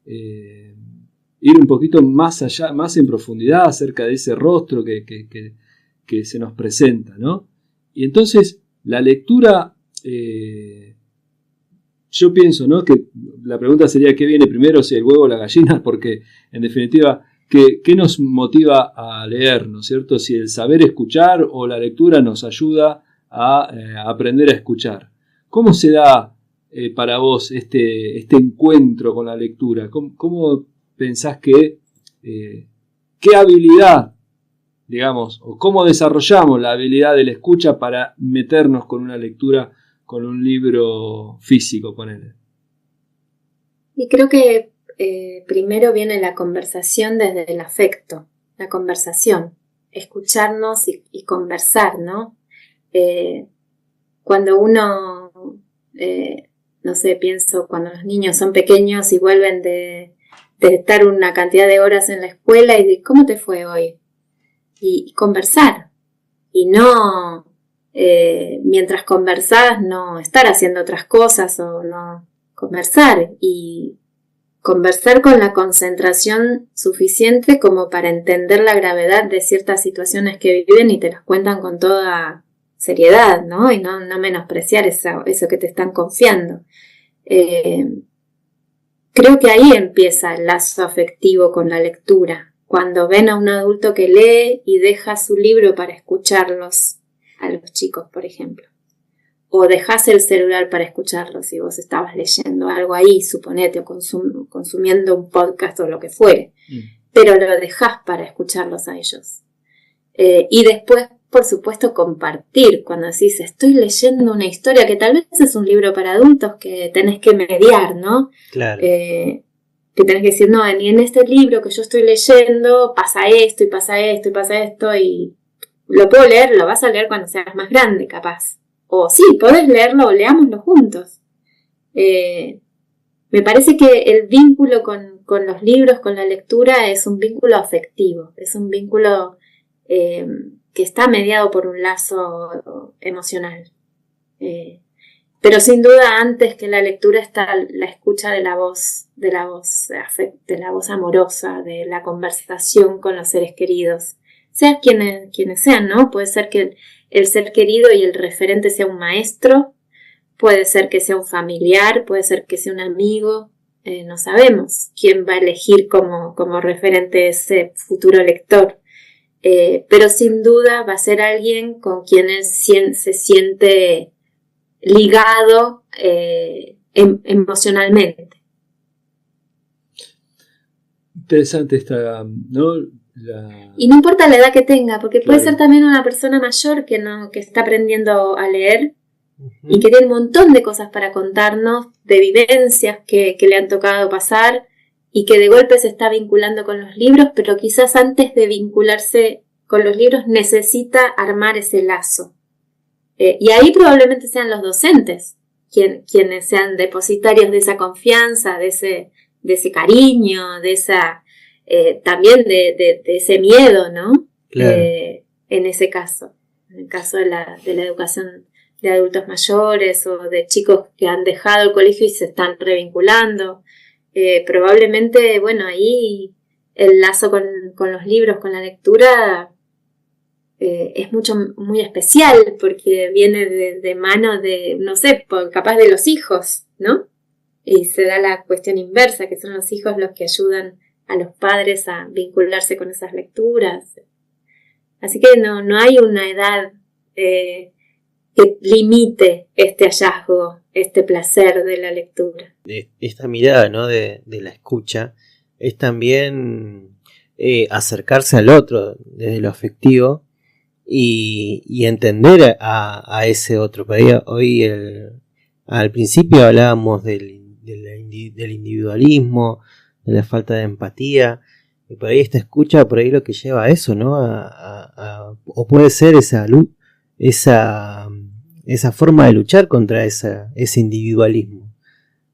ir un poquito más allá, más en profundidad acerca de ese rostro que se nos presenta, ¿no? Y entonces la lectura, yo pienso, ¿no?, que la pregunta sería ¿qué viene primero, si el huevo o la gallina? Porque en definitiva, ¿qué nos motiva a leer, ¿no es cierto? Si el saber escuchar o la lectura nos ayuda a aprender a escuchar. ¿Cómo se da para vos este encuentro con la lectura? ¿Cómo pensás qué habilidad, digamos, o cómo desarrollamos la habilidad de la escucha para meternos con una lectura, con un libro físico, ponele? Y creo que primero viene la conversación desde el afecto, la conversación, escucharnos y conversar, ¿no? Cuando uno, no sé, pienso cuando los niños son pequeños y vuelven de estar una cantidad de horas en la escuela y de ¿cómo te fue hoy? Y conversar, y no mientras conversás no estar haciendo otras cosas, o no conversar, y conversar con la concentración suficiente como para entender la gravedad de ciertas situaciones que viven y te las cuentan con toda seriedad, ¿no? Y no menospreciar eso que te están confiando. Creo que ahí empieza el lazo afectivo con la lectura, cuando ven a un adulto que lee y deja su libro para escucharlos, a los chicos, por ejemplo. O dejás el celular para escucharlos si vos estabas leyendo algo ahí, suponete, o consumiendo un podcast o lo que fuere. Pero lo dejás para escucharlos a ellos. Y después, por supuesto, compartir. Cuando decís, estoy leyendo una historia que tal vez es un libro para adultos que tenés que mediar, ¿no? Claro. Que tenés que decir, no, en este libro que yo estoy leyendo pasa esto y pasa esto y pasa esto, y lo puedo leer, lo vas a leer cuando seas más grande, capaz. O sí, podés leerlo o leámoslo juntos. Me parece que el vínculo con los libros, con la lectura, es un vínculo afectivo, es un vínculo que está mediado por un lazo emocional. Pero sin duda, antes que la lectura está la escucha de la voz amorosa, de la conversación con los seres queridos, sean quienes sean, ¿no? Puede ser que el ser querido y el referente sea un maestro, puede ser que sea un familiar, puede ser que sea un amigo, no sabemos quién va a elegir como referente ese futuro lector, pero sin duda va a ser alguien con quien él se siente ligado emocionalmente. Interesante esta, ¿no? Y no importa la edad que tenga, porque Claro. puede ser también una persona mayor que está aprendiendo a leer y que tiene un montón de cosas para contarnos, de vivencias que le han tocado pasar y que de golpe se está vinculando con los libros, pero quizás antes de vincularse con los libros necesita armar ese lazo. Y ahí probablemente sean los docentes quienes sean depositarios de esa confianza, de ese cariño, de esa también de ese miedo, ¿no? Claro. En ese caso, en el caso de la educación de adultos mayores o de chicos que han dejado el colegio y se están revinculando, probablemente, bueno, ahí el lazo con los libros, con la lectura, es muy especial porque viene de mano de, no sé, capaz de los hijos, ¿no? Y se da la cuestión inversa, que son los hijos los que ayudan a los padres a vincularse con esas lecturas. Así que no hay una edad que limite este hallazgo, este placer de la lectura. Esta mirada, ¿no? de la escucha es también acercarse al otro desde lo afectivo y entender a ese otro. Por ahí, hoy al principio hablábamos del individualismo, de la falta de empatía, y por ahí esta escucha, por ahí lo que lleva a eso, ¿no? O puede ser esa forma de luchar contra ese individualismo,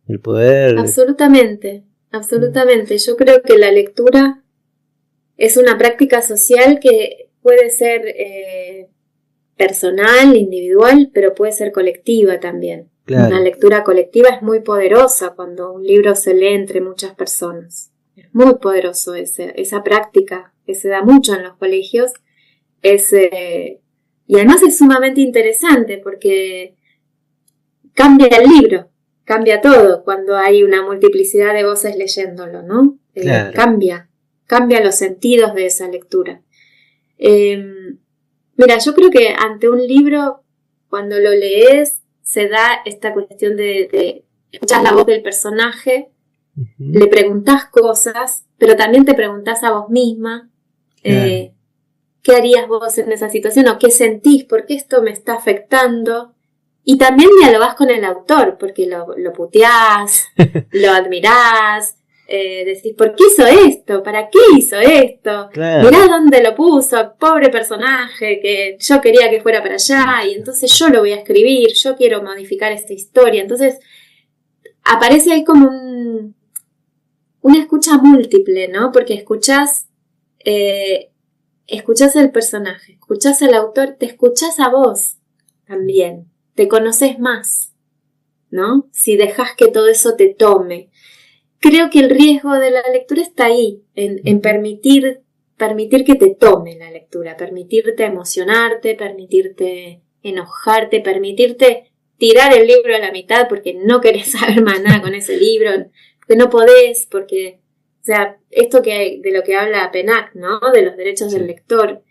el poder... Absolutamente. Yo creo que la lectura es una práctica social que puede ser personal, individual, pero puede ser colectiva también. Claro. Una lectura colectiva es muy poderosa cuando un libro se lee entre muchas personas. Es muy poderoso esa práctica que se da mucho en los colegios. Y además es sumamente interesante porque cambia el libro, cambia todo cuando hay una multiplicidad de voces leyéndolo, ¿no? Claro. Cambia los sentidos de esa lectura. Mira, yo creo que ante un libro, cuando lo lees, se da esta cuestión de escuchar la voz del personaje, le preguntás cosas, pero también te preguntás a vos misma, ¿qué harías vos en esa situación? ¿O qué sentís? ¿Por qué esto me está afectando? Y también dialogás con el autor, porque lo puteás, lo admirás, decís, ¿por qué hizo esto? ¿Para qué hizo esto? Claro. Mirá dónde lo puso, pobre personaje, que yo quería que fuera para allá, y entonces yo lo voy a escribir, yo quiero modificar esta historia. Entonces, aparece ahí como una escucha múltiple, ¿no? Porque escuchás al personaje, escuchás al autor, te escuchás a vos también, te conoces más, ¿no? Si dejás que todo eso te tome. Creo que el riesgo de la lectura está ahí, en permitir que te tome la lectura, permitirte emocionarte, permitirte enojarte, permitirte tirar el libro a la mitad porque no querés saber más nada con ese libro, que no podés, porque, o sea, esto de lo que habla PENAC, ¿no? De los derechos del lector,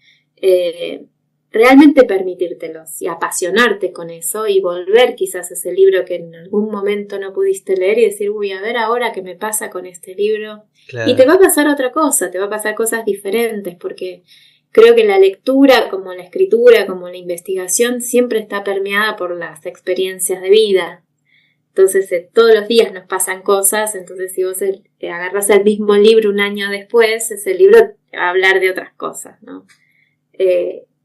realmente permitírtelos y apasionarte con eso y volver quizás a ese libro que en algún momento no pudiste leer y decir, uy, a ver ahora qué me pasa con este libro. Claro. Y te va a pasar otra cosa, te va a pasar cosas diferentes, porque creo que la lectura, como la escritura, como la investigación, siempre está permeada por las experiencias de vida. Entonces, todos los días nos pasan cosas, entonces si vos agarrás el mismo libro un año después, ese libro te va a hablar de otras cosas, ¿no?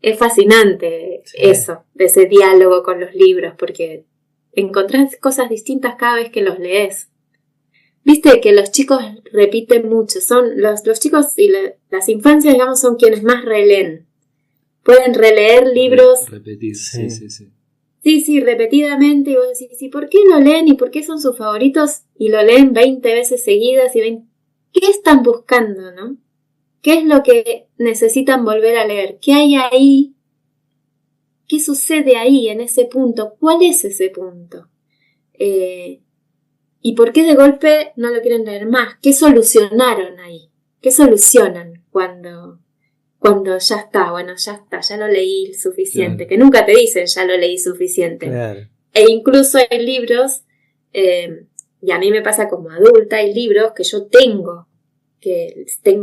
Es fascinante eso, de ese diálogo con los libros, porque encontrás cosas distintas cada vez que los lees. Viste que los chicos repiten mucho, son los chicos y las infancias, digamos, son quienes más releen. Pueden releer libros. Repetir, sí. Sí, repetidamente, y vos decís, ¿y por qué lo leen? ¿Y por qué son sus favoritos? Y lo leen 20 veces seguidas y ven, ¿qué están buscando, no? ¿Qué es lo que necesitan volver a leer? ¿Qué hay ahí? ¿Qué sucede ahí en ese punto? ¿Cuál es ese punto? ¿Y por qué de golpe no lo quieren leer más? ¿Qué solucionaron ahí? ¿Qué solucionan cuando ya está? Bueno, ya está, ya lo leí suficiente. Claro. Que nunca te dicen ya lo leí suficiente. Claro. E incluso hay libros, y a mí me pasa como adulta, hay libros que yo tengo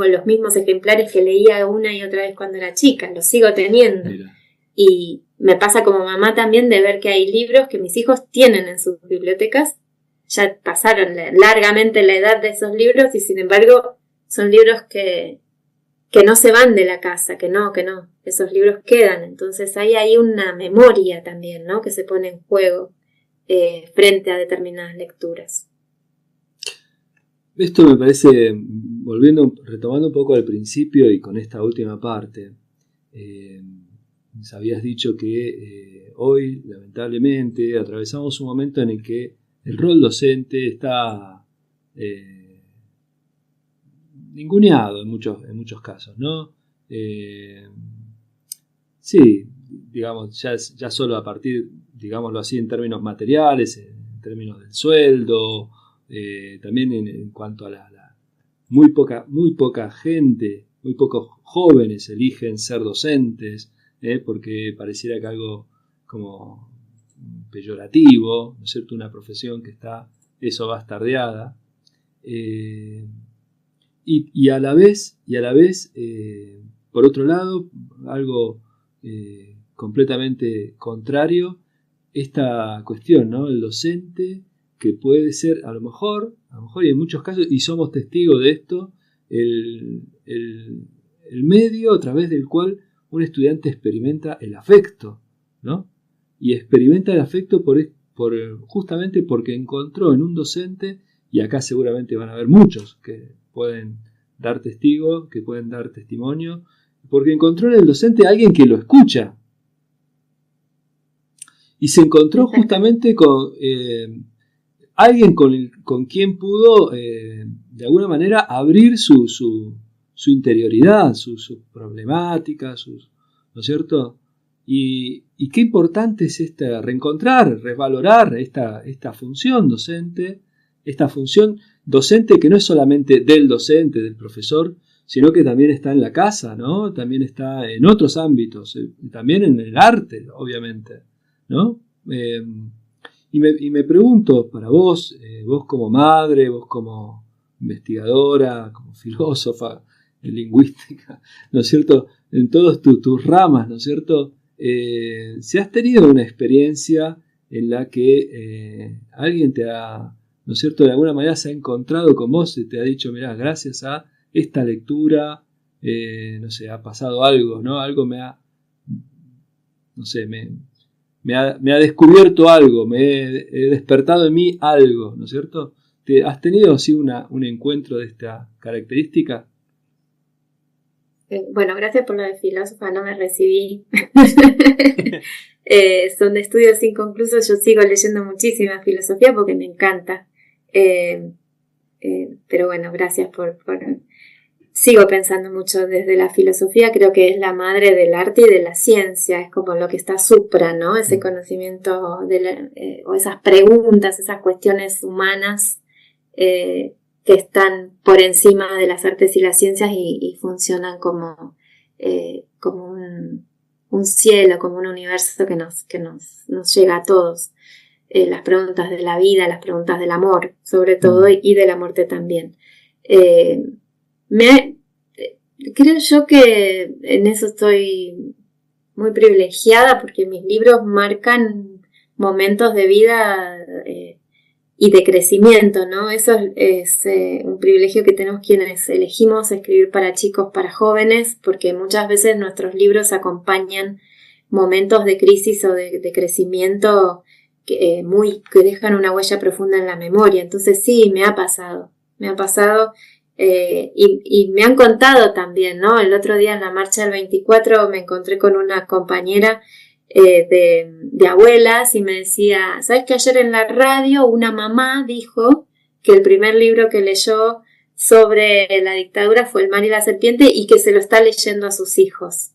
los mismos ejemplares que leía una y otra vez cuando era chica, los sigo teniendo. Mira. Y me pasa como mamá también de ver que hay libros que mis hijos tienen en sus bibliotecas, ya pasaron largamente la edad de esos libros y sin embargo son libros que que no se van de la casa, que no, esos libros quedan. Entonces hay una memoria también, ¿no? Que se pone en juego frente a determinadas lecturas. Esto me parece, retomando un poco al principio y con esta última parte, habías dicho que hoy, lamentablemente, atravesamos un momento en el que el rol docente está ninguneado en muchos casos, ¿no? Sí, digamos, ya solo a partir, digámoslo así, en términos materiales, en términos del sueldo, también en cuanto a la muy poca gente, muy pocos jóvenes eligen ser docentes, porque pareciera que algo como peyorativo, ¿no es cierto? Una profesión que está eso bastardeada. Y a la vez, por otro lado, algo completamente contrario, esta cuestión, ¿no? El docente que puede ser, a lo mejor y en muchos casos, y somos testigos de esto, el medio a través del cual un estudiante experimenta el afecto, ¿no? Y experimenta el afecto justamente porque encontró en un docente, y acá seguramente van a haber muchos que pueden dar testigo, que pueden dar testimonio, porque encontró en el docente a alguien que lo escucha. Y se encontró justamente con alguien con quien pudo, de alguna manera, abrir su interioridad, sus problemáticas, ¿no es cierto? Y qué importante es reencontrar, revalorar esta función docente, que no es solamente del docente, del profesor, sino que también está en la casa, ¿no? También está en otros ámbitos, también en el arte, obviamente, ¿no? Y me pregunto, para vos como madre, vos como investigadora, como filósofa, lingüística, ¿no es cierto? En todas tus ramas, ¿no es cierto? Si has tenido una experiencia en la que alguien te ha, ¿no es cierto?, de alguna manera se ha encontrado con vos y te ha dicho, mirá, gracias a esta lectura, no sé, ha pasado algo, ¿no? Algo me ha descubierto algo, he despertado en mí algo, ¿no es cierto? ¿Has tenido así un encuentro de esta característica? Bueno, gracias por lo de filósofa, no me recibí. Son estudios inconclusos, yo sigo leyendo muchísima filosofía porque me encanta. Pero bueno, gracias por... Sigo pensando mucho desde la filosofía, creo que es la madre del arte y de la ciencia, es como lo que está supra, ¿no? Ese conocimiento o esas preguntas, esas cuestiones humanas que están por encima de las artes y las ciencias y funcionan como un cielo, como un universo que nos llega a todos. Las preguntas de la vida, las preguntas del amor, sobre todo, y de la muerte también. Creo yo que en eso estoy muy privilegiada porque mis libros marcan momentos de vida y de crecimiento, ¿no? Eso es un privilegio que tenemos quienes elegimos escribir para chicos, para jóvenes, porque muchas veces nuestros libros acompañan momentos de crisis o de crecimiento que dejan una huella profunda en la memoria. Entonces sí, me ha pasado. Y me han contado también, ¿no? El otro día en la marcha del 24 me encontré con una compañera de abuelas y me decía, ¿sabes que ayer en la radio una mamá dijo que el primer libro que leyó sobre la dictadura fue El mar y la serpiente y que se lo está leyendo a sus hijos?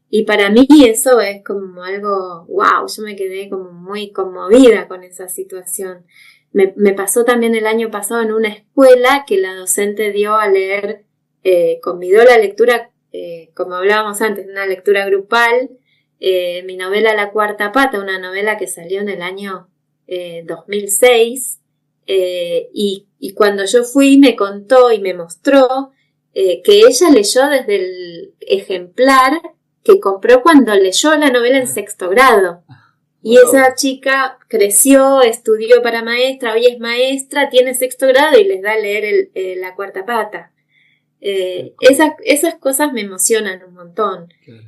Y para mí eso es como algo, wow, yo me quedé como muy conmovida con esa situación. Me pasó también el año pasado en una escuela que la docente dio a leer, convidó la lectura, como hablábamos antes, una lectura grupal, mi novela La Cuarta Pata, una novela que salió en el año 2006, y cuando yo fui me contó y me mostró que ella leyó desde el ejemplar que compró cuando leyó la novela en 6º grado. Y esa chica creció, estudió para maestra, hoy es maestra, tiene 6º grado y les da a leer La Cuarta Pata. Esas cosas me emocionan un montón. Claro.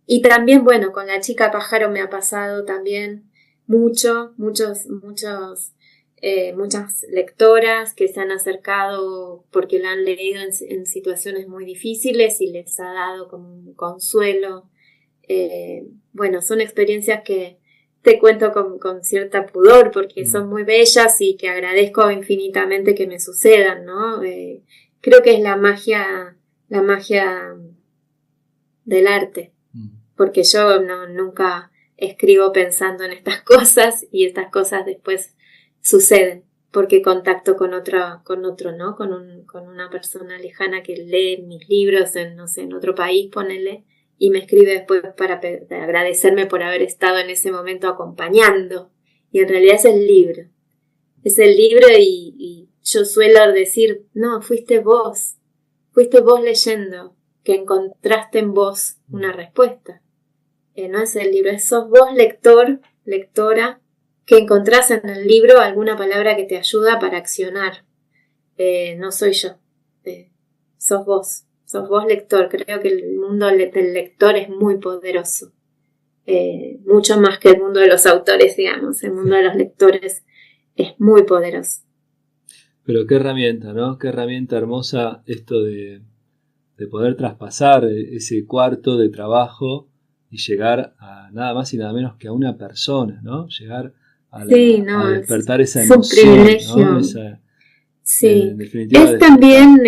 Y también, bueno, con La chica pájaro me ha pasado también muchas lectoras que se han acercado porque lo han leído en situaciones muy difíciles y les ha dado como un consuelo. Bueno, son experiencias que te cuento con cierta pudor porque son muy bellas y que agradezco infinitamente que me sucedan, ¿no? Creo que es la magia del arte, porque yo nunca escribo pensando en estas cosas y estas cosas después suceden porque contacto con otro, ¿no? Con una persona lejana que lee mis libros en otro país, ponele, y me escribe después para agradecerme por haber estado en ese momento acompañando. Y en realidad es el libro. Es el libro y yo suelo decir, no, fuiste vos leyendo, que encontraste en vos una respuesta. No es el libro, sos vos lectora, que encontrás en el libro alguna palabra que te ayuda para accionar. No soy yo, sos vos lector. Creo que el mundo del lector es muy poderoso, mucho más que el mundo de los autores, digamos. El mundo de los lectores es muy poderoso. Pero qué herramienta, ¿no? Qué herramienta hermosa esto de poder traspasar ese cuarto de trabajo y llegar a nada más y nada menos que a una persona, ¿no? Llegar a despertar esa emoción, es un privilegio, ¿no? Sí, en definitiva, es también,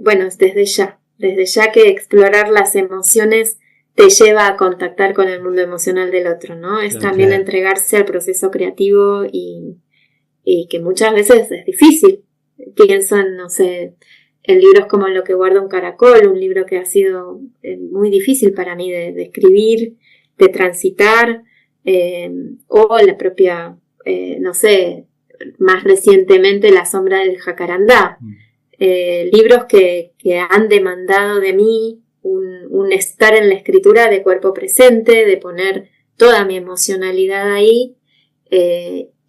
bueno, desde ya que explorar las emociones te lleva a contactar con el mundo emocional del otro, ¿no? Es también entregarse al proceso creativo y que muchas veces es difícil. Pienso en, no sé, en libros como Lo que guarda un caracol, un libro que ha sido muy difícil para mí de escribir, de transitar, o la propia, no sé, más recientemente La sombra del jacarandá. Libros que han demandado de mí un estar en la escritura de cuerpo presente, de poner toda mi emocionalidad ahí,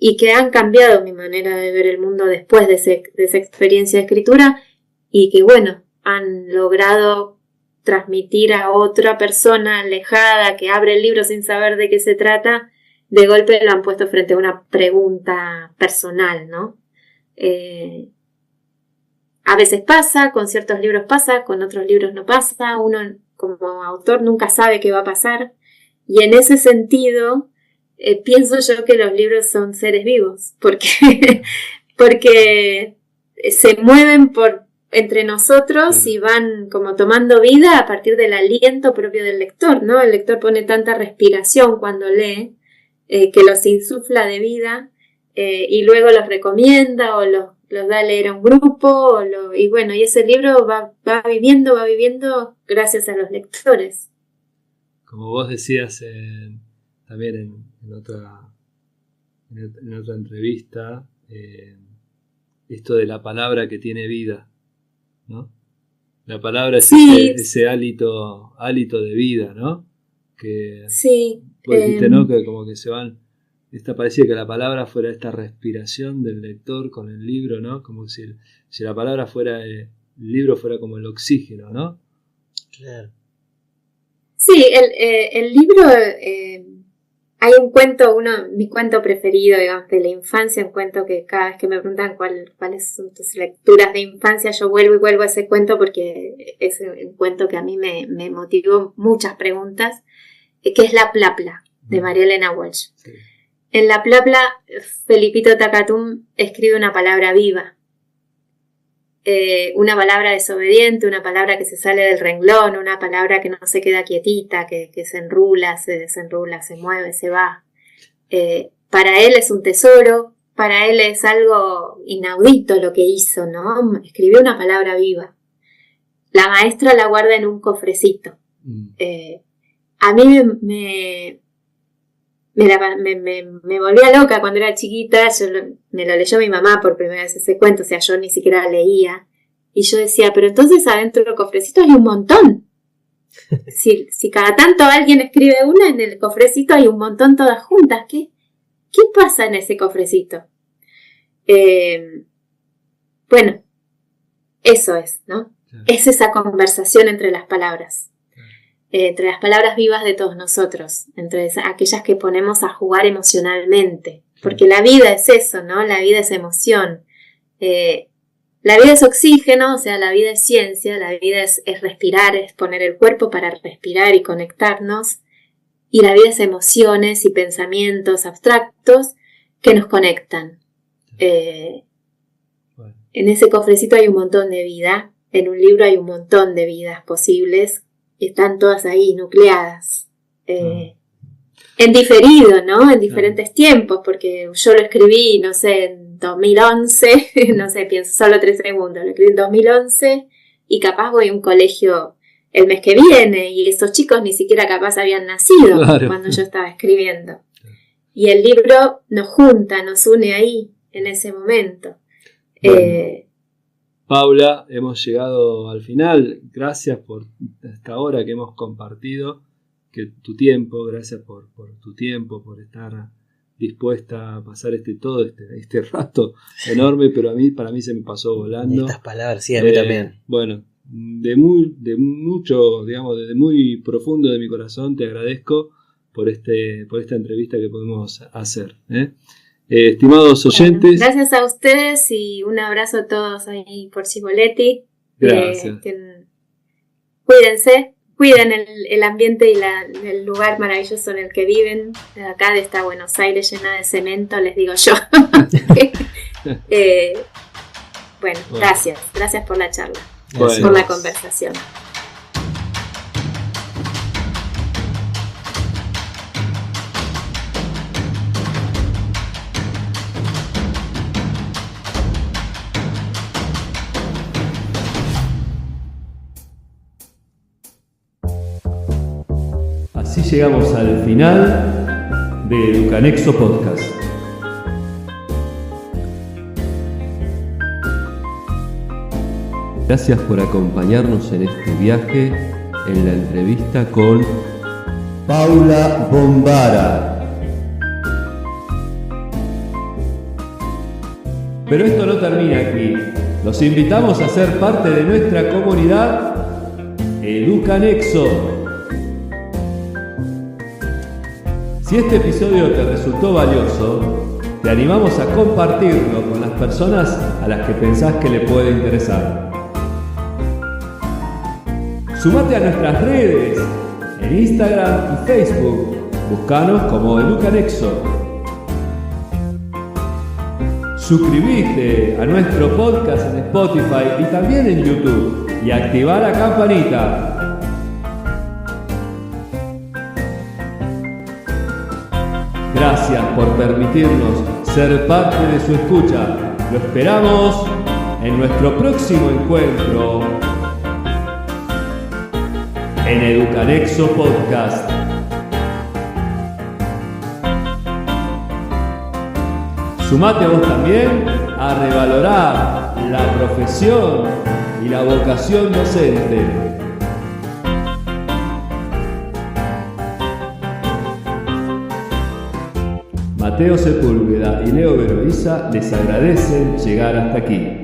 y que han cambiado mi manera de ver el mundo después de esa experiencia de escritura y que, bueno, han logrado transmitir a otra persona alejada que abre el libro sin saber de qué se trata, de golpe lo han puesto frente a una pregunta personal, ¿no? A veces pasa, con ciertos libros pasa, con otros libros no pasa, uno como autor nunca sabe qué va a pasar, y en ese sentido pienso yo que los libros son seres vivos, porque se mueven entre nosotros y van como tomando vida a partir del aliento propio del lector, ¿no? El lector pone tanta respiración cuando lee que los insufla de vida y luego los recomienda o los da a leer a un grupo y bueno, y ese libro va viviendo gracias a los lectores. Como vos decías también en otra entrevista, esto de la palabra que tiene vida, ¿no? La palabra es ese hálito de vida, ¿no? Que sí. Vos dijiste, ¿no? Que como que se van. Parecía que la palabra fuera esta respiración del lector con el libro, ¿no? Como si la palabra fuera, el libro fuera como el oxígeno, ¿no? Claro. Sí, el libro, hay un cuento, mi cuento preferido, digamos, de la infancia, un cuento que cada vez que me preguntan cuáles son tus lecturas de infancia, yo vuelvo a ese cuento porque es un cuento que a mí me motivó muchas preguntas, que es La Plapla, de María Elena Walsh. Sí. En La Plapla, Felipito Tacatum escribe una palabra viva, una palabra desobediente, una palabra que se sale del renglón, una palabra que no se queda quietita, que se enrula, se desenrula, se mueve, se va. Para él es un tesoro, para él es algo inaudito lo que hizo, ¿no? Escribió una palabra viva. La maestra la guarda en un cofrecito. A mí me volvía loca cuando era chiquita. Me lo leyó mi mamá por primera vez ese cuento, o sea, yo ni siquiera leía. Y yo decía, pero entonces adentro del cofrecito hay un montón. Si cada tanto alguien escribe una, en el cofrecito hay un montón todas juntas. ¿Qué pasa en ese cofrecito? Bueno, eso es, ¿no? Claro. Es esa conversación entre las palabras. Entre las palabras vivas de todos nosotros, entre aquellas que ponemos a jugar emocionalmente, porque la vida es eso, ¿no? La vida es emoción, la vida es oxígeno, o sea, la vida es ciencia, la vida es respirar, es poner el cuerpo para respirar y conectarnos, y la vida es emociones y pensamientos abstractos que nos conectan. En ese cofrecito hay un montón de vida, en un libro hay un montón de vidas posibles, y están todas ahí, nucleadas, en diferido, ¿no? En diferentes tiempos, porque yo lo escribí, no sé, en 2011, no sé, pienso solo 3 segundos, lo escribí en 2011, y capaz voy a un colegio el mes que viene, y esos chicos ni siquiera capaz habían nacido cuando yo estaba escribiendo. Y el libro nos junta, nos une ahí, en ese momento. Bueno. Paula, hemos llegado al final. Gracias por esta hora que hemos compartido, gracias por tu tiempo, por estar dispuesta a pasar este rato enorme, pero para mí se me pasó volando. Estas palabras, sí, a mí también. Bueno, de mucho, digamos, desde muy profundo de mi corazón te agradezco por esta entrevista que podemos hacer, estimados oyentes. Gracias a ustedes y un abrazo a todos ahí por Cipolletti. Gracias. Cuídense, cuiden el ambiente y el lugar maravilloso en el que viven. De acá, de esta Buenos Aires llena de cemento, les digo yo. Bueno, gracias por la charla, por la conversación. Así llegamos al final de Educanexo Podcast. Gracias por acompañarnos en este viaje en la entrevista con Paula Bombara. Pero esto no termina aquí. Los invitamos a ser parte de nuestra comunidad Educanexo. Si este episodio te resultó valioso, te animamos a compartirlo con las personas a las que pensás que le puede interesar. Sumate a nuestras redes en Instagram y Facebook. Búscanos como Educanexo. Suscribite a nuestro podcast en Spotify y también en YouTube y activa la campanita. Gracias por permitirnos ser parte de su escucha. Lo esperamos en nuestro próximo encuentro en Educanexo Podcast. Sumate vos también a revalorar la profesión y la vocación docente. Mateo Sepúlveda y Leo Veroiza les agradecen llegar hasta aquí.